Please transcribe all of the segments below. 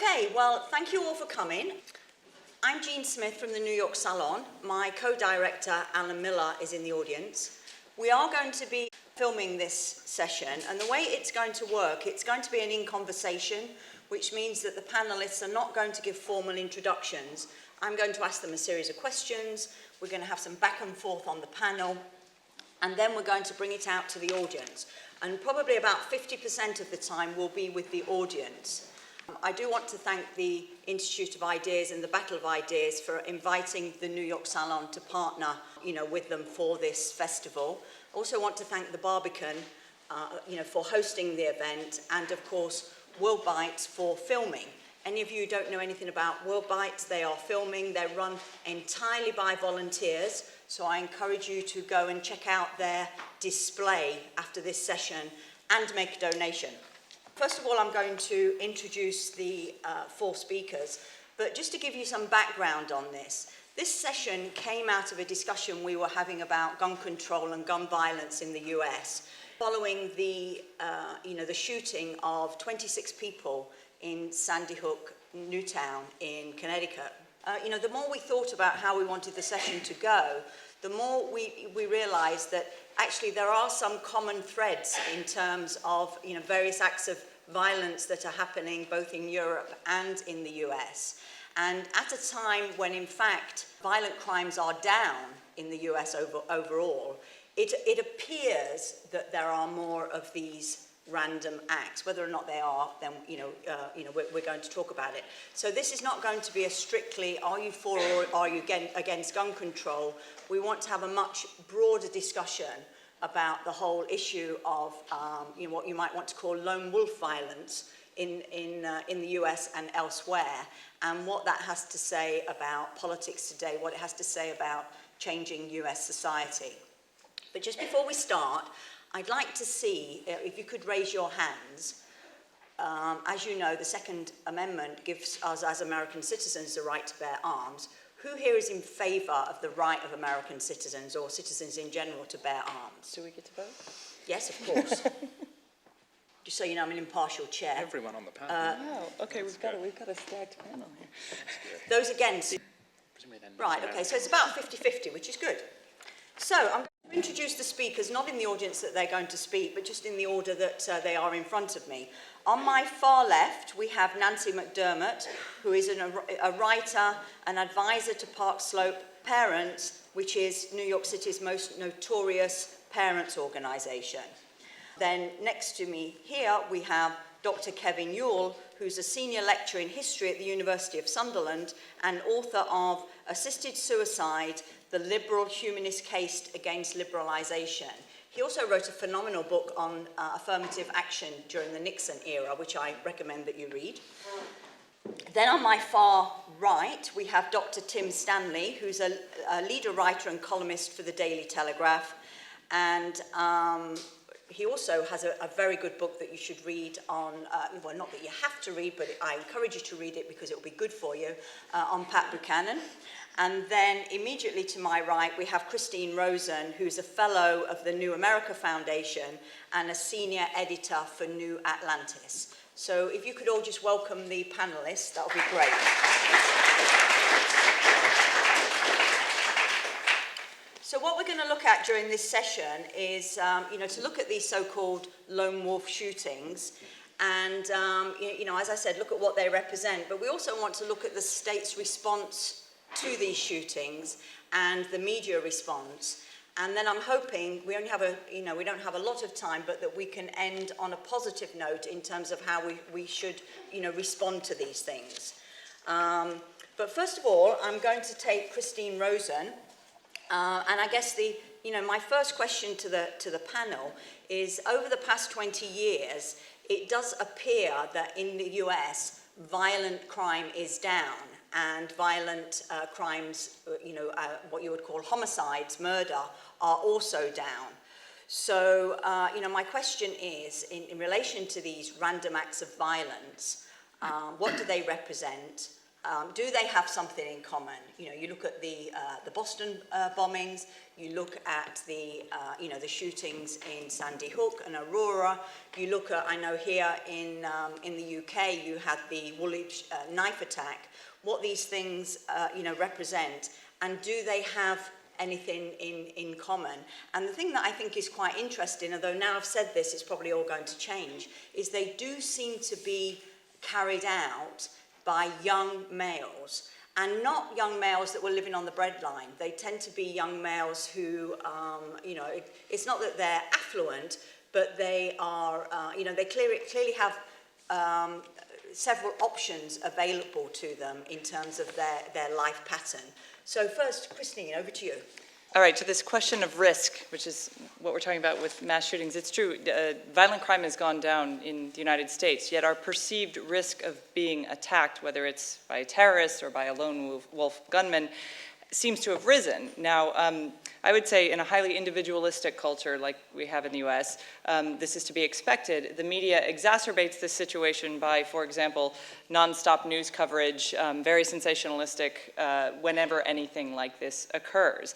Okay, well, thank you all for coming. I'm Jean Smith from the New York Salon. My co-director, Alan Miller, is in the audience. We are going to be filming this session, and the way it's going to work, it's going to be an in-conversation, which means that the panelists are not going to give formal introductions. I'm going to ask them a series of questions. We're going to have some back and forth on the panel, and then we're going to bring it out to the audience. And probably about 50% of the time will be with the audience. I do want to thank the Institute of Ideas and the Battle of Ideas for inviting the New York Salon to partner, with them for this festival. I also want to thank the Barbican, for hosting the event, and of course, World Bites for filming. Any of you who don't know anything about World Bites, they are filming. They're run entirely by volunteers, so I encourage you to go and check out their display after this session and make a donation. First of all, I'm going to introduce the four speakers, but just to give you some background on this, this session came out of a discussion we were having about gun control and gun violence in the US, following the shooting of 26 people in Sandy Hook, Newtown in Connecticut. The more we thought about how we wanted the session to go, the more we realized that actually there are some common threads in terms of various acts of violence that are happening both in Europe and in the US. And at a time when in fact violent crimes are down in the US overall, it appears that there are more of these random acts. Whether or not they are, then we're going to talk about it. So this is not going to be a strictly are you for or are you against gun control. We want to have a much broader discussion about the whole issue of what you might want to call lone wolf violence in the US and elsewhere, and what that has to say about politics today, what it has to say about changing US society. But just before we start, I'd like to see if you could raise your hands. As you know, the Second Amendment gives us as American citizens the right to bear arms. Who here is in favour of the right of American citizens or citizens in general to bear arms? Do we get to vote? Yes, of course. Just so you know, I'm an impartial chair. Everyone on the panel. Okay, we've got a stacked panel here. Those against? Right, okay, so it's about 50-50, which is good. So I'm going to introduce the speakers, not in the audience that they're going to speak, but just in the order that they are in front of me. On my far left, we have Nancy McDermott, who is a writer, an advisor to Park Slope Parents, which is New York City's most notorious parents' organisation. Then next to me here, we have Dr. Kevin Ewell, who's a senior lecturer in history at the University of Sunderland and author of Assisted Suicide, The Liberal Humanist Case Against Liberalisation. He also wrote a phenomenal book on affirmative action during the Nixon era, which I recommend that you read. Then on my far right, we have Dr. Tim Stanley, who's a leader writer and columnist for the Daily Telegraph. And he also has a very good book that you should read on, well, not that you have to read, but I encourage you to read it because it will be good for you, on Pat Buchanan. And then immediately to my right, we have Christine Rosen, who's a fellow of the New America Foundation and a senior editor for New Atlantis. So if you could all just welcome the panelists, that would be great. So what we're going to look at during this session is, to look at these so-called lone wolf shootings and, as I said, look at what they represent. But we also want to look at the state's response to these shootings and the media response. And then I'm hoping we only have we don't have a lot of time, but that we can end on a positive note in terms of how we should, respond to these things. But first of all, I'm going to take Christine Rosen. And I guess my first question to the panel is, over the past 20 years, it does appear that in the US, violent crime is down, and violent crimes, what you would call homicides, murder, are also down. So, my question is, in relation to these random acts of violence, what do they represent? Do they have something in common? You know, you look at the Boston bombings, you look at the shootings in Sandy Hook and Aurora. You look at, I know here in the UK, you had the Woolwich knife attack. What these things represent, and do they have anything in common? And the thing that I think is quite interesting, although now I've said this, it's probably all going to change, is they do seem to be carried out by young males, and not young males that were living on the breadline. They tend to be young males who, it's not that they're affluent, but they are, they clearly have several options available to them in terms of their life pattern. So first, Christine, over to you. All right, to this question of risk, which is what we're talking about with mass shootings, it's true, violent crime has gone down in the United States, yet our perceived risk of being attacked, whether it's by a terrorist or by a lone wolf gunman, seems to have risen. Now, I would say in a highly individualistic culture like we have in the US, this is to be expected. The media exacerbates this situation by, for example, nonstop news coverage, very sensationalistic whenever anything like this occurs.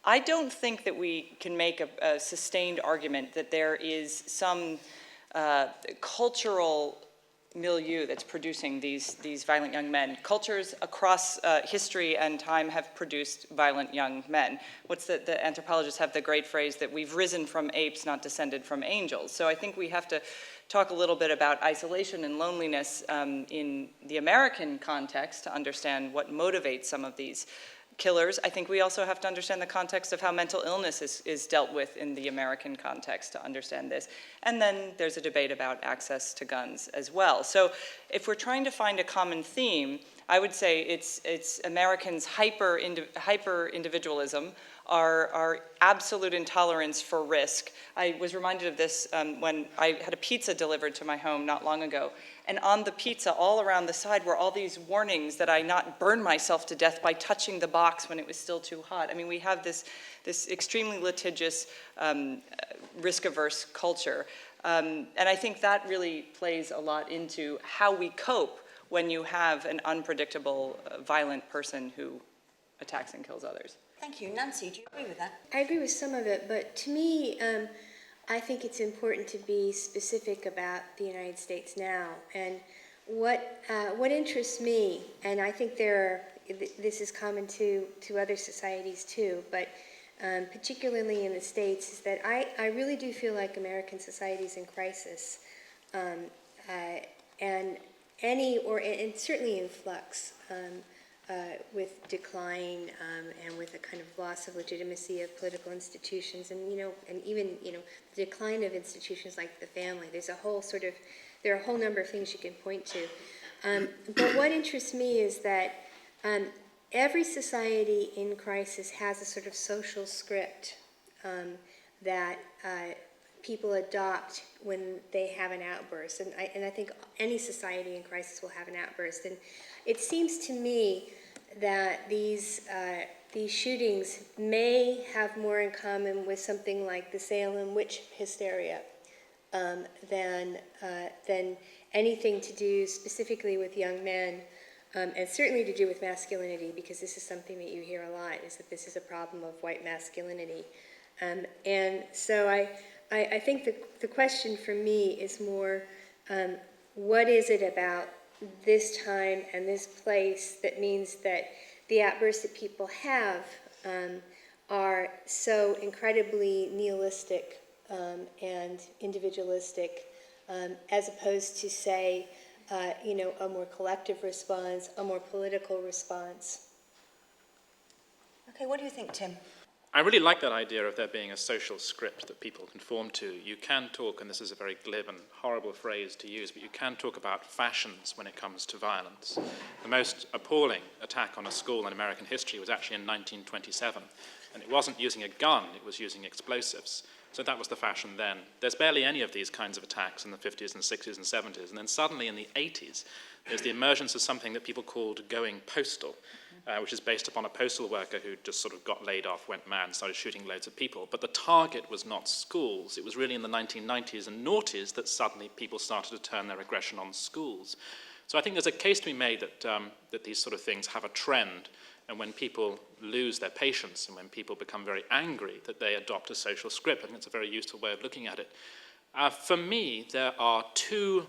I don't think that we can make a sustained argument that there is some cultural milieu that's producing these violent young men. Cultures across history and time have produced violent young men. The anthropologists have the great phrase that we've risen from apes, not descended from angels. So I think we have to talk a little bit about isolation and loneliness in the American context to understand what motivates some of these killers. I think we also have to understand the context of how mental illness is dealt with in the American context to understand this. And then there's a debate about access to guns as well. So if we're trying to find a common theme, I would say it's Americans' hyper individualism, our absolute intolerance for risk. I was reminded of this when I had a pizza delivered to my home not long ago. And on the pizza, all around the side, were all these warnings that I not burn myself to death by touching the box when it was still too hot. I mean, we have this extremely litigious, risk-averse culture. And I think that really plays a lot into how we cope when you have an unpredictable, violent person who attacks and kills others. Thank you. Nancy, do you agree with that? I agree with some of it, but to me, I think it's important to be specific about the United States now. And what interests me, and I think this is common to other societies too, but particularly in the States, is that I really do feel like American society is in crisis, and certainly in flux. With decline and with a kind of loss of legitimacy of political institutions, and even the decline of institutions like the family. There are a whole number of things you can point to. But what interests me is that every society in crisis has a sort of social script that people adopt when they have an outburst, and I think any society in crisis will have an outburst. And it seems to me that these shootings may have more in common with something like the Salem witch hysteria than anything to do specifically with young men, and certainly to do with masculinity, because this is something that you hear a lot, is that this is a problem of white masculinity. And so I think the question for me is more, what is it about this time and this place that means that the outbursts that people have are so incredibly nihilistic and individualistic, as opposed to, say, a more collective response, a more political response. Okay, what do you think, Tim? I really like that idea of there being a social script that people conform to. You can talk, and this is a very glib and horrible phrase to use, but you can talk about fashions when it comes to violence. The most appalling attack on a school in American history was actually in 1927, and it wasn't using a gun, it was using explosives. So that was the fashion then. There's barely any of these kinds of attacks in the 50s and 60s and 70s, and then suddenly in the 80s, there's the emergence of something that people called going postal, which is based upon a postal worker who just sort of got laid off, went mad, and started shooting loads of people. But the target was not schools. It was really in the 1990s and noughties that suddenly people started to turn their aggression on schools. So I think there's a case to be made that these sort of things have a trend, and when people lose their patience and when people become very angry, that they adopt a social script. I think it's a very useful way of looking at it. For me, there are two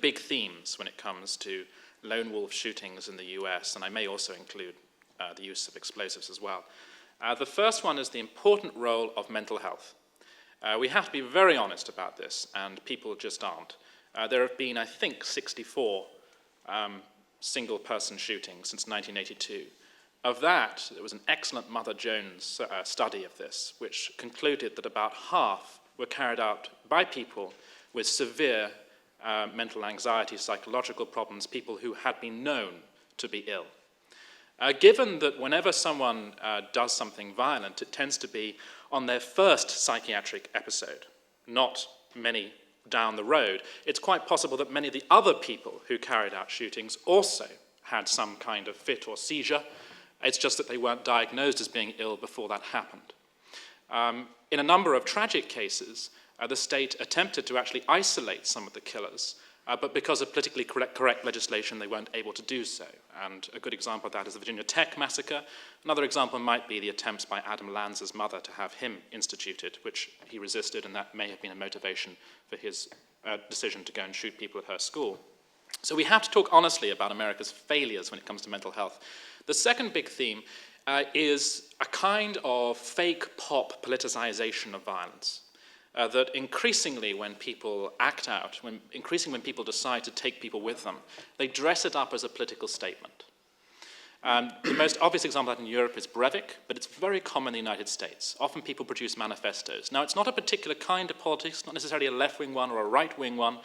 big themes when it comes to lone wolf shootings in the US, and I may also include the use of explosives as well. The first one is the important role of mental health. We have to be very honest about this, and people just aren't. There have been, I think, 64 single-person shootings since 1982. Of that, there was an excellent Mother Jones study of this, which concluded that about half were carried out by people with severe mental anxiety, psychological problems, people who had been known to be ill. Given that whenever someone does something violent, it tends to be on their first psychiatric episode, not many down the road, it's quite possible that many of the other people who carried out shootings also had some kind of fit or seizure. It's just that they weren't diagnosed as being ill before that happened. In a number of tragic cases, the state attempted to actually isolate some of the killers, but because of politically correct legislation, they weren't able to do so. And a good example of that is the Virginia Tech massacre. Another example might be the attempts by Adam Lanza's mother to have him instituted, which he resisted, and that may have been a motivation for his decision to go and shoot people at her school. So we have to talk honestly about America's failures when it comes to mental health. The second big theme is a kind of fake pop politicization of violence. That increasingly when people act out, increasingly when people decide to take people with them, they dress it up as a political statement. The most obvious example of that in Europe is Breivik, but it's very common in the United States. Often people produce manifestos. Now, it's not a particular kind of politics, not necessarily a left-wing one or a right-wing one,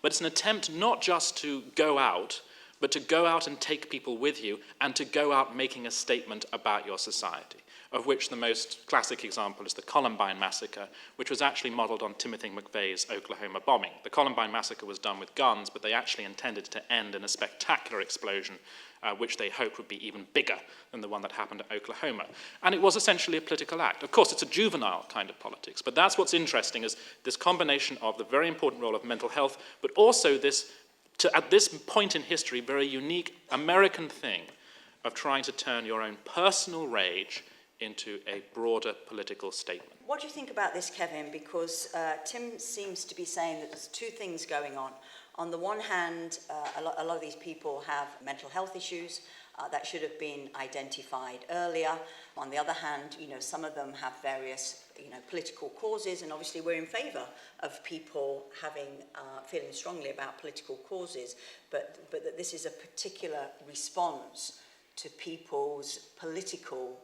but it's an attempt not just to go out, but to go out and take people with you and to go out making a statement about your society, of which the most classic example is the Columbine massacre, which was actually modeled on Timothy McVeigh's Oklahoma bombing. The Columbine massacre was done with guns, but they actually intended to end in a spectacular explosion, which they hoped would be even bigger than the one that happened at Oklahoma. And it was essentially a political act. Of course, it's a juvenile kind of politics, but that's what's interesting, is this combination of the very important role of mental health, but also this, at this point in history, very unique American thing of trying to turn your own personal rage into a broader political statement. What do you think about this, Kevin? Because Tim seems to be saying that there's two things going on. On the one hand, a lot of these people have mental health issues that should have been identified earlier. On the other hand, some of them have various, political causes, and obviously we're in favour of people feeling strongly about political causes, but that this is a particular response to people's political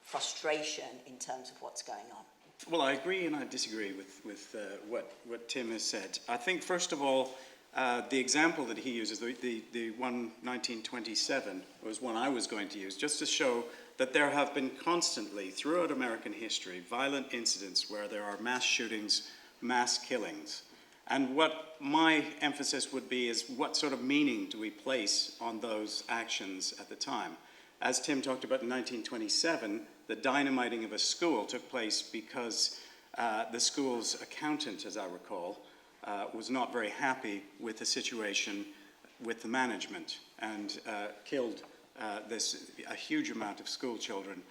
frustration in terms of what's going on. Well, I agree and I disagree with what Tim has said. I think, first of all, the example that he uses, the one 1927, was one I was going to use, just to show that there have been constantly, throughout American history, violent incidents where there are mass shootings, mass killings. And what my emphasis would be is what sort of meaning do we place on those actions at the time? As Tim talked about in 1927, the dynamiting of a school took place because the school's accountant, as I recall, was not very happy with the situation with the management and killed a huge amount of school children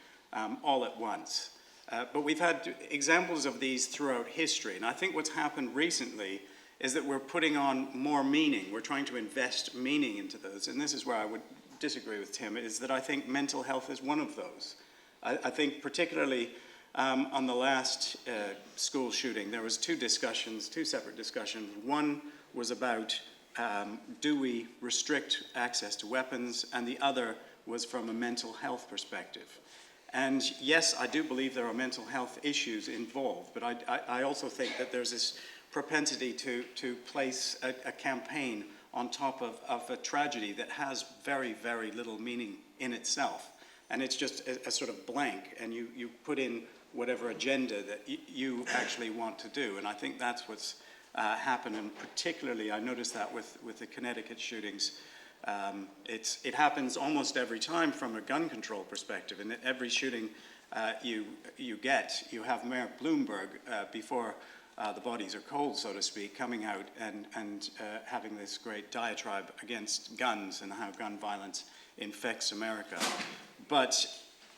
all at once. But we've had examples of these throughout history, and I think what's happened recently is that we're putting on more meaning. We're trying to invest meaning into those, and this is where I would disagree with Tim, is that I think mental health is one of those. I think particularly on the last school shooting, there was two separate discussions. One was about do we restrict access to weapons, and the other was from a mental health perspective. And yes, I do believe there are mental health issues involved, but I also think that there's this propensity to place a campaign on top of a tragedy that has very, very little meaning in itself. And it's just a sort of blank, and you put in whatever agenda that you actually want to do. And I think that's what's happened, and particularly I noticed that with the Connecticut shootings. It happens almost every time from a gun control perspective, and every shooting you have Mayor Bloomberg before the bodies are cold, so to speak, coming out and having this great diatribe against guns and how gun violence infects America. But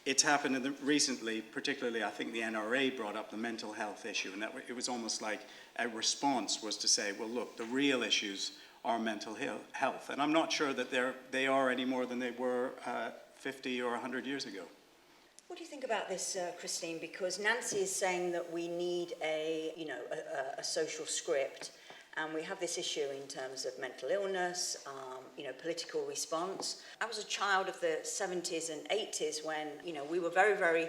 it's happened recently, particularly I think the NRA brought up the mental health issue, and it was almost like a response was to say, well, look, the real issues are mental health. And I'm not sure that they are any more than they were 50 or 100 years ago. What do you think about this, Christine? Because Nancy is saying that we need a social script, and we have this issue in terms of mental illness, political response. I was a child of the 70s and 80s when, we were very, very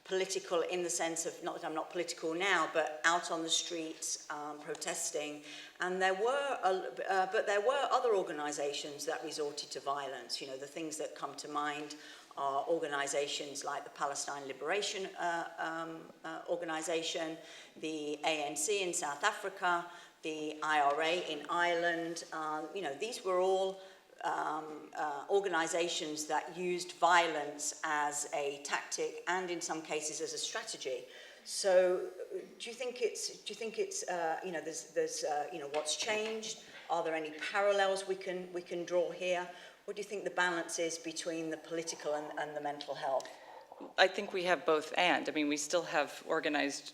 political in the sense of, not that I'm not political now, but out on the streets protesting. And there were other organisations that resorted to violence. The things that come to mind are organisations like the Palestine Liberation Organisation, the ANC in South Africa, the IRA in Ireland. These were all organisations that used violence as a tactic and in some cases as a strategy. So, do you think it's there's what's changed? Are there any parallels we can draw here? What do you think the balance is between the political and the mental health? I think we have both and. I mean, we still have organized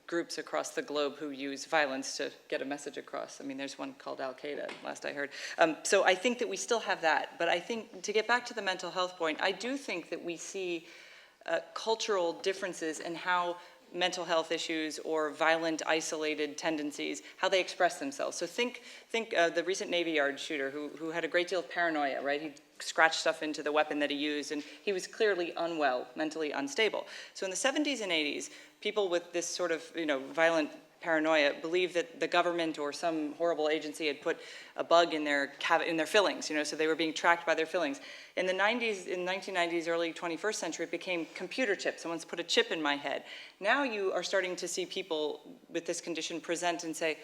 groups across the globe who use violence to get a message across. I mean, there's one called Al-Qaeda, last I heard. So I think that we still have that. But I think, to get back to the mental health point, I do think that we see cultural differences in how mental health issues or violent, isolated tendencies, how they express themselves. So think the recent Navy Yard shooter who had a great deal of paranoia, right? He scratched stuff into the weapon that he used, and he was clearly unwell, mentally unstable. So in the 70s and 80s, people with this sort of, violent paranoia believed that the government or some horrible agency had put a bug in their fillings, so they were being tracked by their fillings. In the 1990s, early 21st century, it became computer chips. Someone's put a chip in my head. Now you are starting to see people with this condition present and say,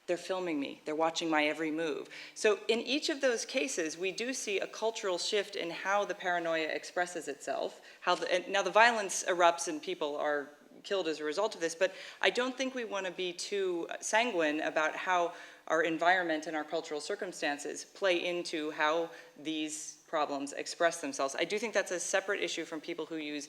they're filming me, they're watching my every move. So in each of those cases, we do see a cultural shift in how the paranoia expresses itself. Now the violence erupts and people are killed as a result of this, but I don't think we want to be too sanguine about how our environment and our cultural circumstances play into how these problems express themselves. I do think that's a separate issue from people who use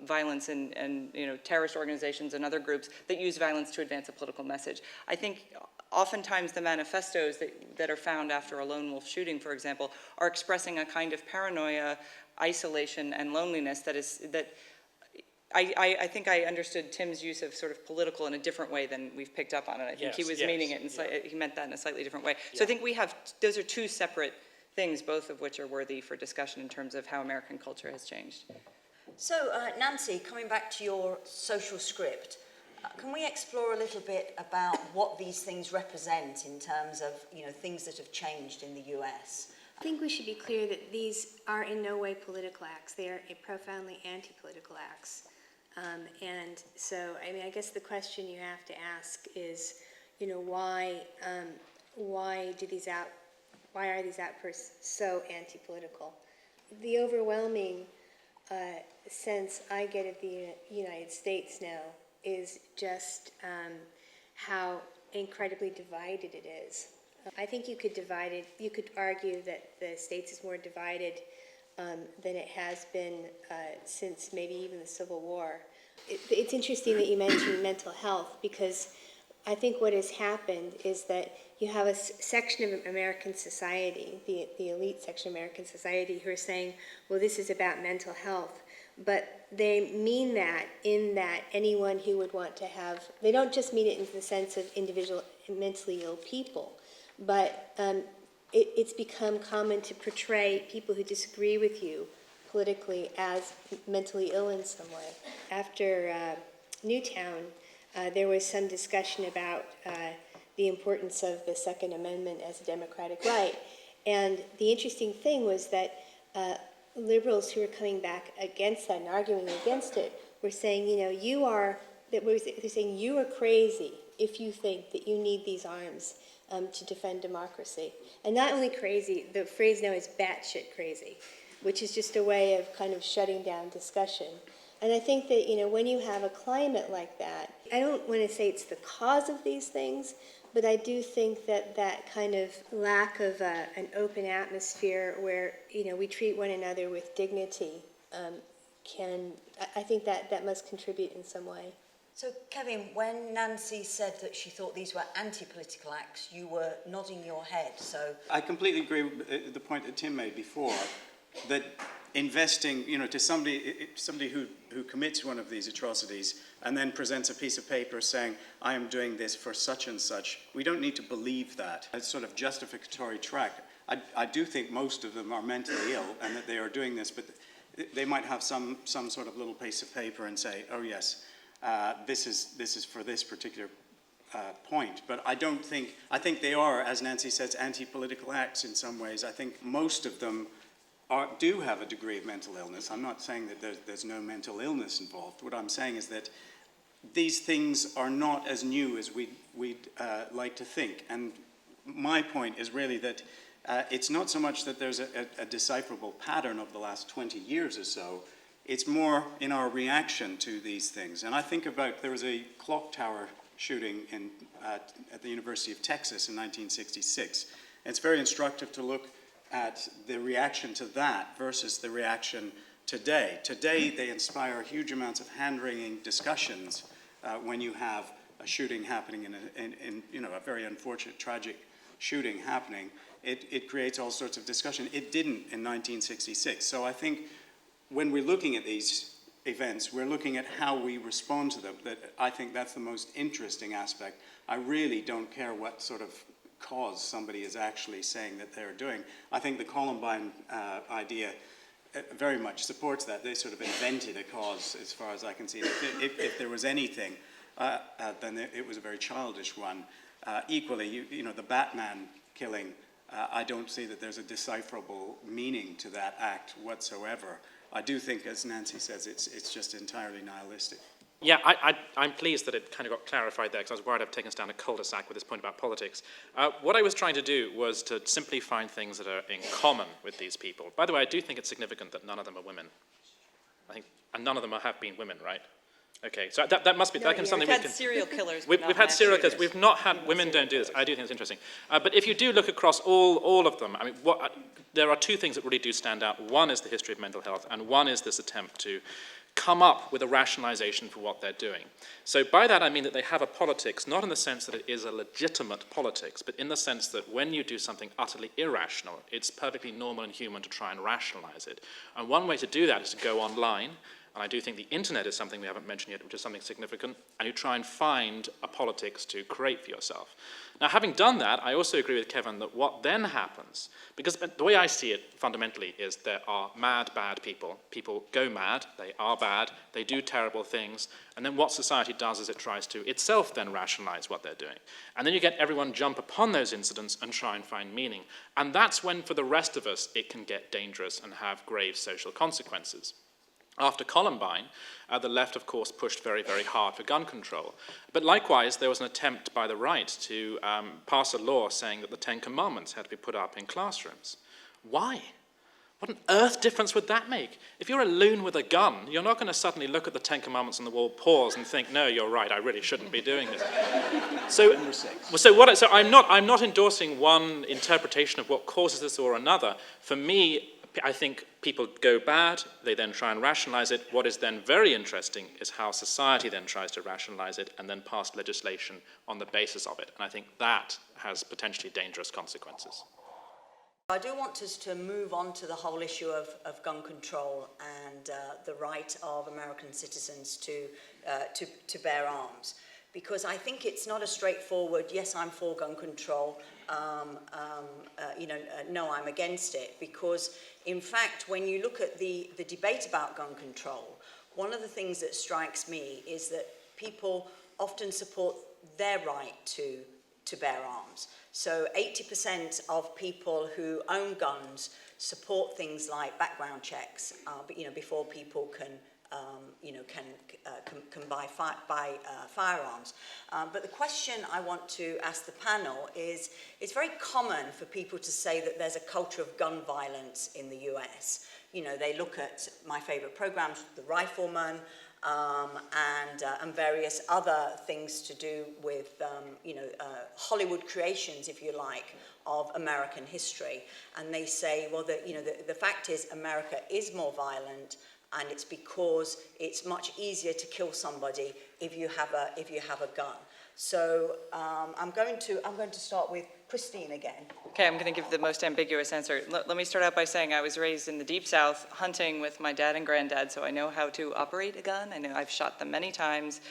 violence and terrorist organizations and other groups that use violence to advance a political message. I think oftentimes the manifestos that are found after a lone wolf shooting, for example, are expressing a kind of paranoia, isolation, and loneliness that I think I understood Tim's use of sort of political in a different way than we've picked up on it. I think he was meaning it, he meant that in a slightly different way. So I think those are two separate things, both of which are worthy for discussion in terms of how American culture has changed. So, Nancy, coming back to your social script, can we explore a little bit about what these things represent in terms of, things that have changed in the US? I think we should be clear that these are in no way political acts. They are profoundly anti-political acts. And so, I guess the question you have to ask is, why are these outbursts so anti-political? The overwhelming sense I get of the United States now is just how incredibly divided it is. I think you could argue that the States is more divided than it has been since maybe even the Civil War. It's interesting that you mentioned mental health, because I think what has happened is that you have a section of American society, the elite section of American society, who are saying, well, this is about mental health. But they mean that in that anyone who would want to have, they don't just mean it in the sense of individual mentally ill people, but it's become common to portray people who disagree with you politically as mentally ill in some way. After Newtown, there was some discussion about the importance of the Second Amendment as a democratic right. And the interesting thing was that liberals who were coming back against that and arguing against it were saying, they're saying you are crazy if you think that you need these arms to defend democracy. And not only crazy, the phrase now is batshit crazy, which is just a way of kind of shutting down discussion. And I think that, when you have a climate like that, I don't want to say it's the cause of these things, but I do think that that kind of lack of an open atmosphere where, we treat one another with dignity I think that must contribute in some way. So, Kevin, when Nancy said that she thought these were anti-political acts, you were nodding your head, so... I completely agree with the point that Tim made before, that investing, to somebody who commits one of these atrocities and then presents a piece of paper saying, I am doing this for such and such, we don't need to believe that. It's sort of justificatory track. I do think most of them are mentally ill and that they are doing this, but they might have some sort of little piece of paper and say, oh yes, this is for this particular point. But I think they are, as Nancy says, anti-political acts in some ways. I think most of them do have a degree of mental illness. I'm not saying that there's no mental illness involved. What I'm saying is that these things are not as new as we'd like to think. And my point is really that it's not so much that there's a decipherable pattern of the last 20 years or so. It's more in our reaction to these things. And I think about, there was a clock tower shooting at the University of Texas in 1966. And it's very instructive to look at the reaction to that versus the reaction today. Today, they inspire huge amounts of hand-wringing discussions when you have a shooting happening in a very unfortunate, tragic shooting happening. It creates all sorts of discussion. It didn't in 1966. So I think when we're looking at these events, we're looking at how we respond to them. I think that's the most interesting aspect. I really don't care what sort of cause somebody is actually saying that they're doing. I think the Columbine idea very much supports that. They sort of invented a cause, as far as I can see. If there was anything, then it was a very childish one. Equally, the Batman killing, I don't see that there's a decipherable meaning to that act whatsoever. I do think, as Nancy says, it's just entirely nihilistic. Yeah, I'm pleased that it kind of got clarified there, because I was worried I'd taken us down a cul-de-sac with this point about politics. What I was trying to do was to simply find things that are in common with these people. By the way, I do think it's significant that none of them are women. And none of them have been women, right? Okay, so that must be, that can something we We've can... had serial killers. We've had serial killers. We've not had, women don't do this. I do think it's interesting. But if you do look across all of them, there are two things that really do stand out. One is the history of mental health, and one is this attempt to come up with a rationalization for what they're doing. So by that I mean that they have a politics, not in the sense that it is a legitimate politics, but in the sense that when you do something utterly irrational, it's perfectly normal and human to try and rationalize it. And one way to do that is to go online, and I do think the internet is something we haven't mentioned yet, which is something significant, and you try and find a politics to create for yourself. Now, having done that, I also agree with Kevin that what then happens, because the way I see it fundamentally is there are mad, bad people. People go mad, they are bad, they do terrible things, and then what society does is it tries to itself then rationalize what they're doing. And then you get everyone jump upon those incidents and try and find meaning. And that's when, for the rest of us, it can get dangerous and have grave social consequences. After Columbine, the left, of course, pushed very, very hard for gun control. But likewise, there was an attempt by the right to pass a law saying that the Ten Commandments had to be put up in classrooms. Why? What on earth difference would that make? If you're a loon with a gun, you're not going to suddenly look at the Ten Commandments on the wall, pause, and think, no, you're right, I really shouldn't be doing this. So I'm not endorsing one interpretation of what causes this or another. For me, I think people go bad, they then try and rationalize it. What is then very interesting is how society then tries to rationalize it and then pass legislation on the basis of it. And I think that has potentially dangerous consequences. I do want us to move on to the whole issue of gun control and the right of American citizens to bear arms. Because I think it's not a straightforward, yes, I'm for gun control, no, I'm against it. Because, in fact, when you look at the debate about gun control, one of the things that strikes me is that people often support their right to bear arms. So 80% of people who own guns support things like background checks, before people can buy firearms. But the question I want to ask the panel is, it's very common for people to say that there's a culture of gun violence in the US. they look at my favorite programs, The Rifleman, and various other things to do with, Hollywood creations, if you like, of American history. And they say, well, the fact is America is more violent, and it's because it's much easier to kill somebody if you have a gun. So I'm going to start with Christine again. Okay, I'm going to give the most ambiguous answer. Let me start out by saying I was raised in the Deep South hunting with my dad and granddad, so I know how to operate a gun. I know I've shot them many times.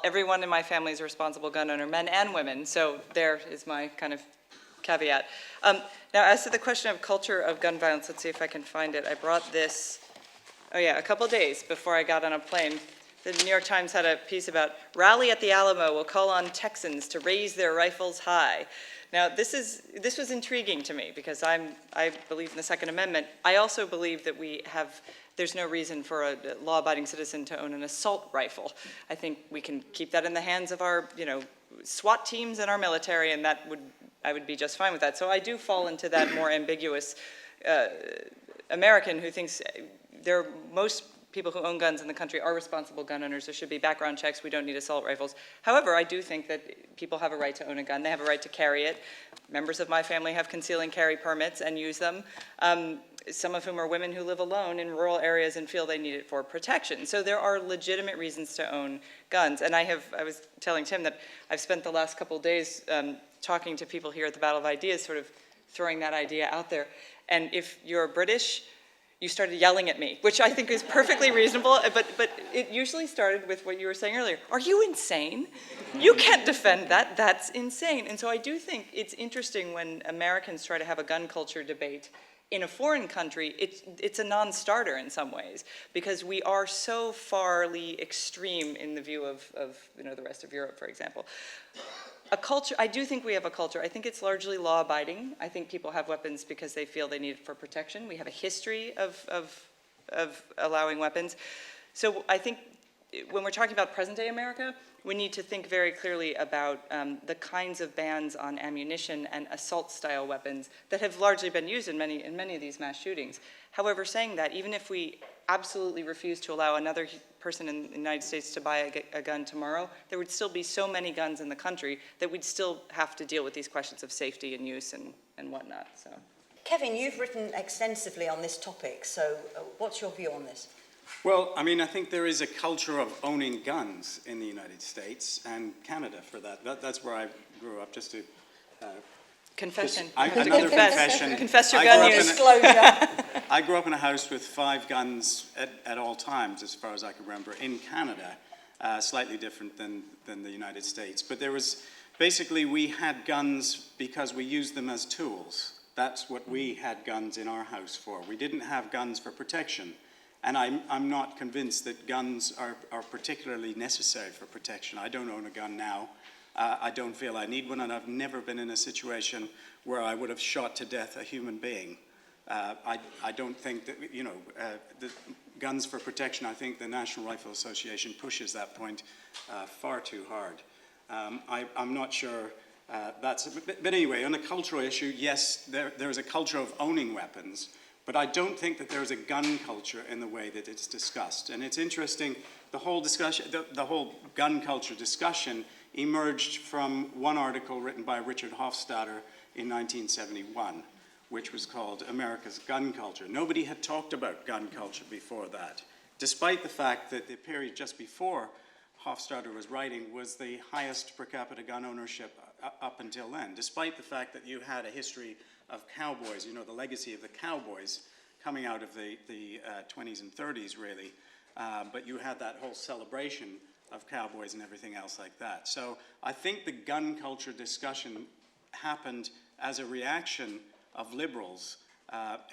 Everyone in my family is a responsible gun owner, men and women, so there is my kind of caveat. Now, as to the question of culture of gun violence, let's see if I can find it. I brought this, a couple days before I got on a plane. The New York Times had a piece about rally at the Alamo will call on Texans to raise their rifles high. Now, this was intriguing to me because I believe in the Second Amendment. I also believe that there's no reason for a law-abiding citizen to own an assault rifle. I think we can keep that in the hands of our, SWAT teams and our military, and I would be just fine with that. So I do fall into that more ambiguous American who thinks most people who own guns in the country are responsible gun owners. There should be background checks. We don't need assault rifles. However, I do think that people have a right to own a gun. They have a right to carry it. Members of my family have conceal and carry permits and use them. Some of whom are women who live alone in rural areas and feel they need it for protection. So there are legitimate reasons to own guns. And I was telling Tim that I've spent the last couple of days talking to people here at the Battle of Ideas, sort of throwing that idea out there. And if you're British, you started yelling at me, which I think is perfectly reasonable, but it usually started with what you were saying earlier. Are you insane? You can't defend that. That's insane. And so I do think it's interesting when Americans try to have a gun culture debate in a foreign country. It's a non-starter in some ways, because we are so farly extreme in the view of the rest of Europe, for example. A culture, I do think we have a culture. I think it's largely law-abiding. I think people have weapons because they feel they need it for protection. We have a history of allowing weapons. So I think when we're talking about present-day America, we need to think very clearly about the kinds of bans on ammunition and assault-style weapons that have largely been used in many of these mass shootings. However, saying that, even if we absolutely refuse to allow another person in the United States to buy a gun tomorrow, there would still be so many guns in the country that we'd still have to deal with these questions of safety and use and whatnot. So, Kevin, you've written extensively on this topic, so what's your view on this? Well, I mean, I think there is a culture of owning guns in the United States and Canada for that. That's where I grew up, just to... confession. Another confession. Confess your gun use. Disclosure. I grew up in a house with 5 guns at all times, as far as I can remember, in Canada, slightly different than the United States. But there was, basically, we had guns because we used them as tools. That's what we had guns in our house for. We didn't have guns for protection. And I'm not convinced that guns are particularly necessary for protection. I don't own a gun now. I don't feel I need one, and I've never been in a situation where I would have shot to death a human being. I don't think that, the guns for protection, I think the National Rifle Association pushes that point far too hard. I'm not sure but anyway, on a cultural issue, yes, there's a culture of owning weapons, but I don't think that there's a gun culture in the way that it's discussed. And it's interesting, the whole discussion, the whole gun culture discussion emerged from one article written by Richard Hofstadter in 1971, which was called America's Gun Culture. Nobody had talked about gun culture before that, despite the fact that the period just before Hofstadter was writing was the highest per capita gun ownership up until then, despite the fact that you had a history of cowboys, the legacy of the cowboys coming out of the 20s and 30s, really, but you had that whole celebration of cowboys and everything else like that. So I think the gun culture discussion happened as a reaction of liberals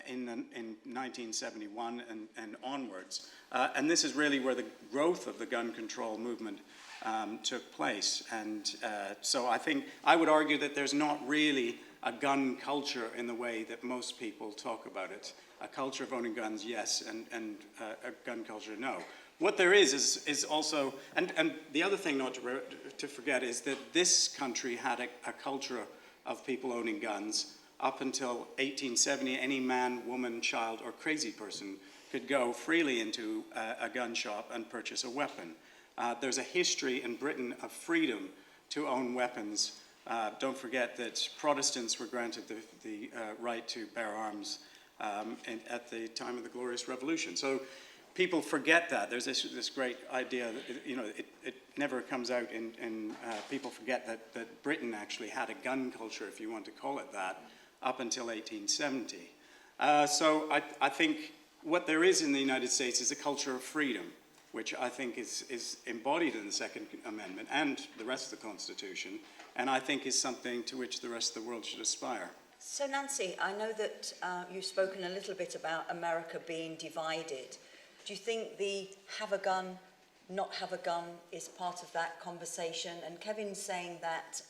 in 1971 and onwards. And this is really where the growth of the gun control movement took place. And so I would argue that there's not really a gun culture in the way that most people talk about it. A culture of owning guns, yes, and a gun culture, no. What there is also, and the other thing not to forget is that this country had a culture of people owning guns up until 1870, any man, woman, child, or crazy person could go freely into a gun shop and purchase a weapon. There's a history in Britain of freedom to own weapons. Don't forget that Protestants were granted the right to bear arms at the time of the Glorious Revolution. So people forget that. There's this great idea that, it never comes out in people forget that Britain actually had a gun culture, if you want to call it that, up until 1870. So I think what there is in the United States is a culture of freedom, which I think is embodied in the Second Amendment and the rest of the Constitution, and I think is something to which the rest of the world should aspire. So Nancy, I know that you've spoken a little bit about America being divided. Do you think the have a gun, not have a gun is part of that conversation? And Kevin's saying that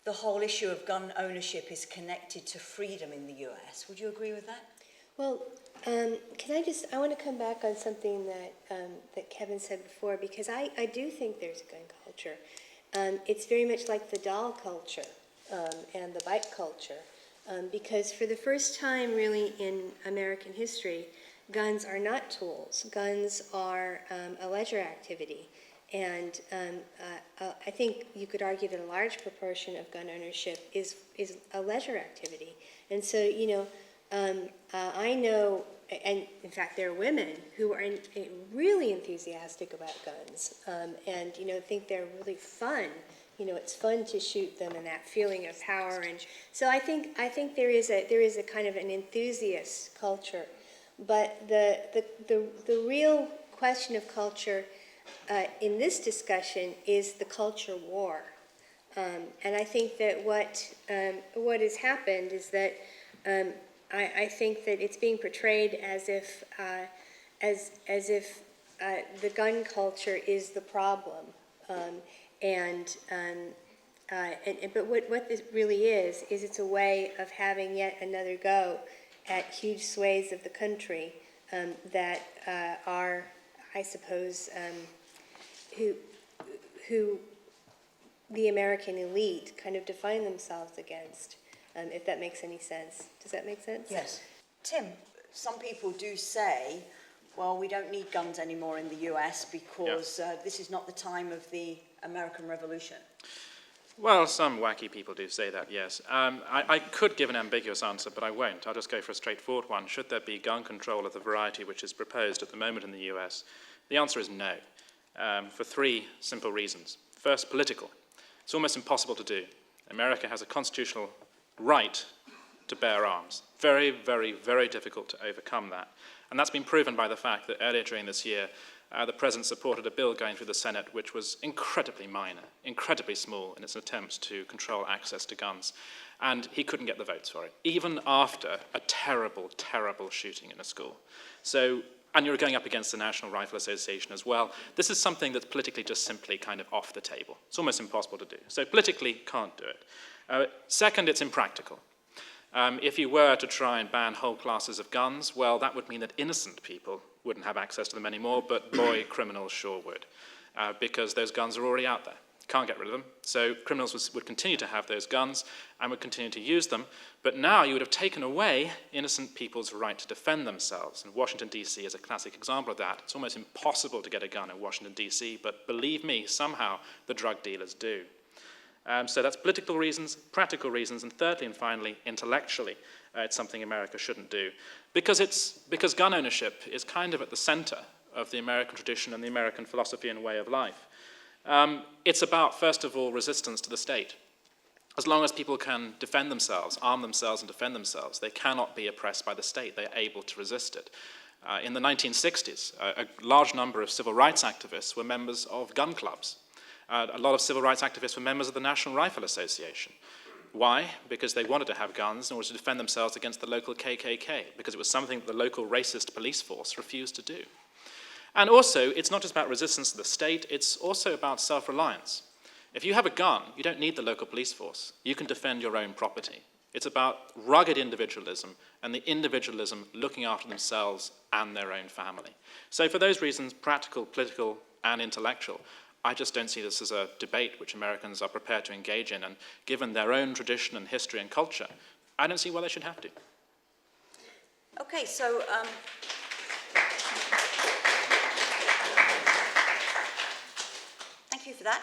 the whole issue of gun ownership is connected to freedom in the US. Would you agree with that? Well, I want to come back on something that Kevin said before, because I do think there's a gun culture. It's very much like the doll culture and the bike culture, because for the first time really in American history, guns are not tools. Guns are a leisure activity. And I think you could argue that a large proportion of gun ownership is a leisure activity. And so, I know, and in fact there are women who are really enthusiastic about guns and, think they're really fun. It's fun to shoot them and that feeling of power. And so I think there is a kind of an enthusiast culture. But the real question of culture in this discussion is the culture war. And I think that what has happened is that I think that it's being portrayed as if the gun culture is the problem, but what this really is it's a way of having yet another go at huge swathes of the country that are, I suppose, who the American elite kind of define themselves against. If that makes any sense. Does that make sense? Yes. Tim, some people do say, well, we don't need guns anymore in the US because this is not the time of the American Revolution. Well, some wacky people do say that, yes. I could give an ambiguous answer, but I won't. I'll just go for a straightforward one. Should there be gun control of the variety which is proposed at the moment in the US? The answer is no, for three simple reasons. First, political. It's almost impossible to do. America has a constitutional right to bear arms. Very, very, very difficult to overcome that. And that's been proven by the fact that earlier during this year, the President supported a bill going through the Senate which was incredibly minor, incredibly small in its attempts to control access to guns. And he couldn't get the votes for it, even after a terrible, terrible shooting in a school. And you're going up against the National Rifle Association as well. This is something that's politically just simply kind of off the table. It's almost impossible to do. So politically, can't do it. Second, it's impractical. If you were to try and ban whole classes of guns, well, that would mean that innocent people wouldn't have access to them anymore, but boy, criminals sure would, because those guns are already out there. Can't get rid of them. So criminals would continue to have those guns and would continue to use them, but now you would have taken away innocent people's right to defend themselves. And Washington, D.C. is a classic example of that. It's almost impossible to get a gun in Washington, D.C., but believe me, somehow the drug dealers do. So that's political reasons, practical reasons, and thirdly and finally, intellectually, it's something America shouldn't do. Because gun ownership is kind of at the center of the American tradition and the American philosophy and way of life. It's about, first of all, resistance to the state. As long as people can defend themselves, arm themselves and defend themselves, they cannot be oppressed by the state. They are able to resist it. In the 1960s, a large number of civil rights activists were members of gun clubs. A lot of civil rights activists were members of the National Rifle Association. Why? Because they wanted to have guns in order to defend themselves against the local KKK, because it was something that the local racist police force refused to do. And also, it's not just about resistance to the state, it's also about self-reliance. If you have a gun, you don't need the local police force. You can defend your own property. It's about rugged individualism and the individualism looking after themselves and their own family. So for those reasons, practical, political, and intellectual, I just don't see this as a debate which Americans are prepared to engage in, and given their own tradition and history and culture, I don't see why they should have to. Okay, so thank you for that.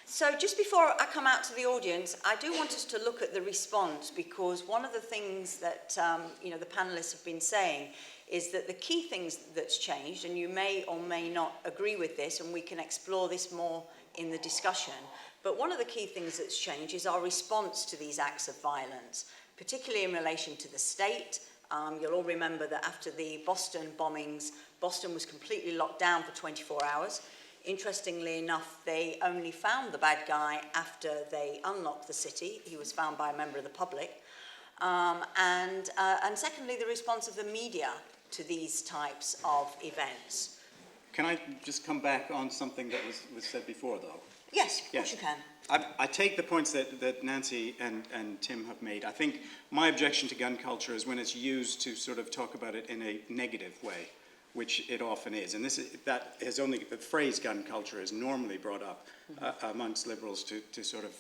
So just before I come out to the audience, I do want us to look at the response, because one of the things that the panelists have been saying is that the key things that's changed, and you may or may not agree with this, and we can explore this more in the discussion, but one of the key things that's changed is our response to these acts of violence, particularly in relation to the state. You'll all remember that after the Boston bombings, Boston was completely locked down for 24 hours. Interestingly enough, they only found the bad guy after they unlocked the city. He was found by a member of the public. And secondly, the response of the media to these types of events. Can I just come back on something that was said before, though? Yes, of course you can. I take the points that Nancy and Tim have made. I think my objection to gun culture is when it's used to sort of talk about it in a negative way, which it often is. And the phrase gun culture is normally brought up amongst liberals to sort of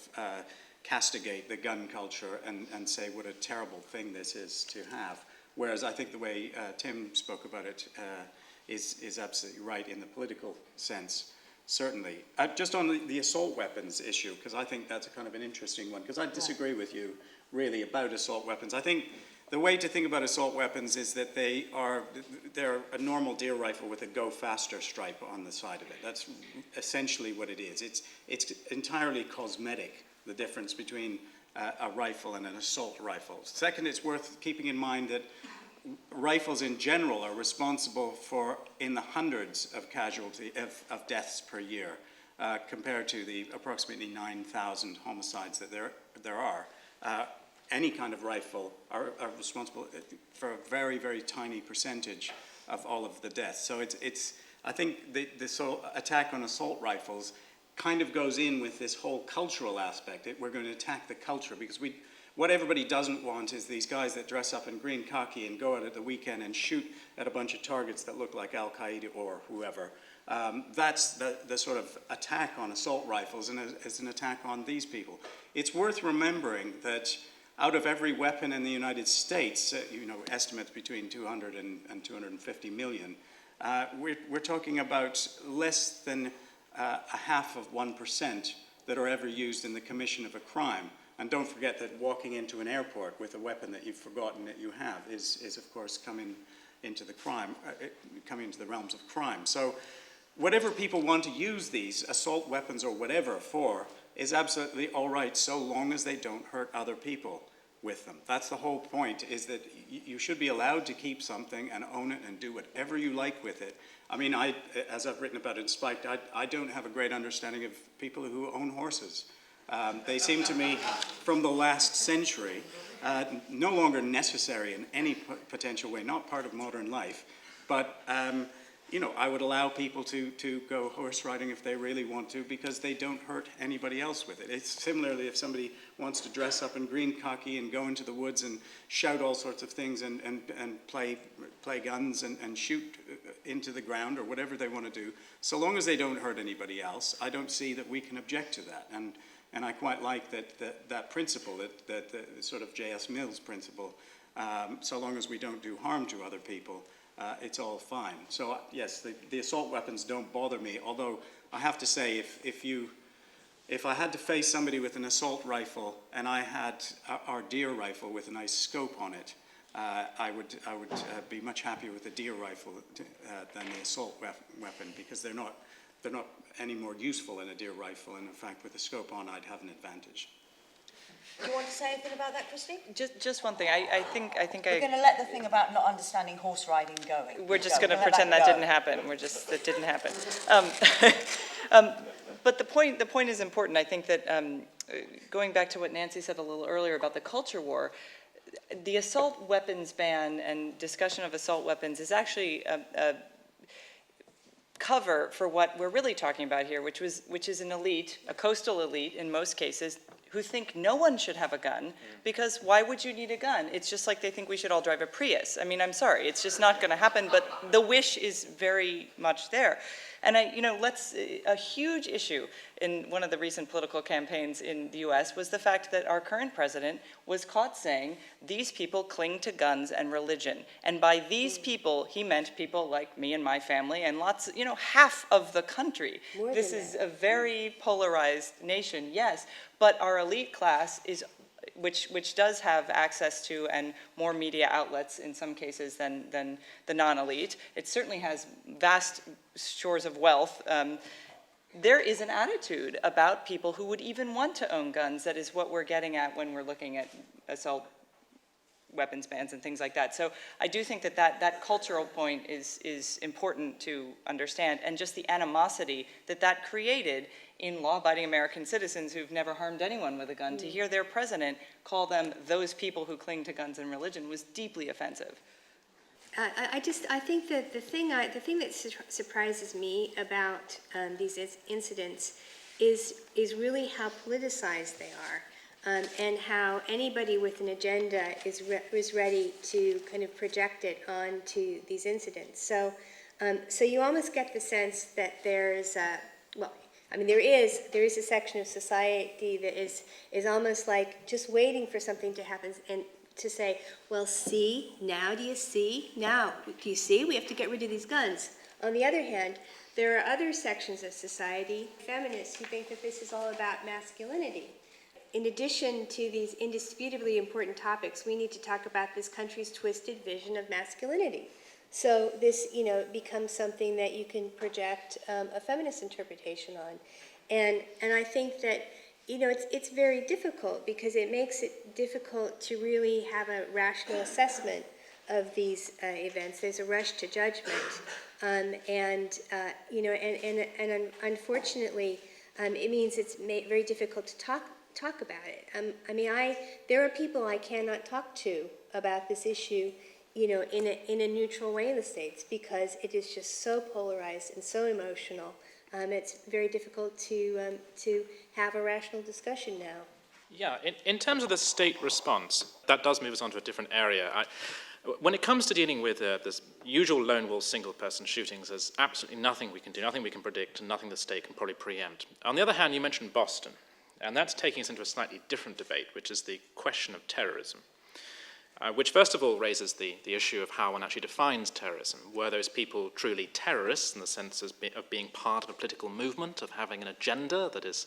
castigate the gun culture and say what a terrible thing this is to have. Whereas I think the way Tim spoke about it is absolutely right in the political sense, certainly. Just on the assault weapons issue, because I think that's a kind of an interesting one, because I disagree with you really about assault weapons. I think the way to think about assault weapons is that they're a normal deer rifle with a go faster stripe on the side of it. That's essentially what it is. It's entirely cosmetic, the difference between a rifle and an assault rifle. Second, it's worth keeping in mind that rifles in general are responsible for in the hundreds of of deaths per year, compared to the approximately 9,000 homicides that there are. Any kind of rifle are responsible for a very, very tiny percentage of all of the deaths. So I think this whole attack on assault rifles kind of goes in with this whole cultural aspect. We're going to attack the culture, because what everybody doesn't want is these guys that dress up in green khaki and go out at the weekend and shoot at a bunch of targets that look like Al-Qaeda or whoever. That's the sort of attack on assault rifles, and it's an attack on these people. It's worth remembering that out of every weapon in the United States, estimates between 200 and 250 million, we're talking about less than a half of 1% that are ever used in the commission of a crime. And don't forget that walking into an airport with a weapon that you've forgotten that you have is of course coming into the realms of crime. So whatever people want to use these assault weapons or whatever for is absolutely all right, so long as they don't hurt other people with them. That's the whole point, is that you should be allowed to keep something and own it and do whatever you like with it. I mean, as I've written about in Spiked, I don't have a great understanding of people who own horses. They seem to me, from the last century, no longer necessary in any potential way, not part of modern life. But, I would allow people to go horse riding if they really want to, because they don't hurt anybody else with it. It's similarly, if somebody wants to dress up in green khaki and go into the woods and shout all sorts of things and play guns and shoot into the ground or whatever they want to do, so long as they don't hurt anybody else, I don't see that we can object to that. And I quite like that principle, that sort of J.S. Mill's principle, so long as we don't do harm to other people, it's all fine. So yes, the assault weapons don't bother me, although I have to say, if I had to face somebody with an assault rifle and I had our deer rifle with a nice scope on it, I would be much happier with the deer rifle than the assault weapon, because they're not any more useful in a deer rifle, and in fact with the scope on I'd have an advantage. Do you want to say anything about that, Christine? Just one thing. I think We're going to let the thing about not understanding horse riding go. We're just going to pretend that didn't happen. That didn't happen. But the point is important. I think that going back to what Nancy said a little earlier about the culture war, the assault weapons ban and discussion of assault weapons is actually a cover for what we're really talking about here, which is an elite, a coastal elite in most cases, who think no one should have a gun, because why would you need a gun? It's just like they think we should all drive a Prius. I mean, I'm sorry, it's just not going to happen, but the wish is very much there. And a huge issue in one of the recent political campaigns in the US was the fact that our current president was caught saying, these people cling to guns and religion. And by these people, he meant people like me and my family and lots, half of the country. This is a very polarized nation, yes, but our elite class is which does have access to and more media outlets in some cases than the non-elite. It certainly has vast shores of wealth. There is an attitude about people who would even want to own guns. That is what we're getting at when we're looking at assault weapons bans and things like that. So I do think that cultural point is important to understand, and just the animosity that created in law-abiding American citizens who've never harmed anyone with a gun, to hear their president call them those people who cling to guns and religion was deeply offensive. I think that the thing that surprises me about these incidents is really how politicized they are, and how anybody with an agenda is ready to kind of project it onto these incidents. So you almost get the sense that there is a section of society that is almost like just waiting for something to happen and to say, well, see, now do you see? Now, do you see? We have to get rid of these guns. On the other hand, there are other sections of society, feminists, who think that this is all about masculinity. In addition to these indisputably important topics, we need to talk about this country's twisted vision of masculinity. So this, becomes something that you can project a feminist interpretation on. And I think that, it's very difficult because it makes it difficult to really have a rational assessment of these events. There's a rush to judgment. And unfortunately, it means it's very difficult to talk about it. There are people I cannot talk to about this issue, in a neutral way in the States, because it is just so polarized and so emotional. It's very difficult to have a rational discussion now. Yeah, in terms of the state response, that does move us on to a different area. When it comes to dealing with this usual lone wolf single-person shootings, there's absolutely nothing we can do, nothing we can predict, and nothing the state can probably preempt. On the other hand, you mentioned Boston, and that's taking us into a slightly different debate, which is the question of terrorism. Which first of all raises the issue of how one actually defines terrorism. Were those people truly terrorists in the sense of being part of a political movement, of having an agenda that is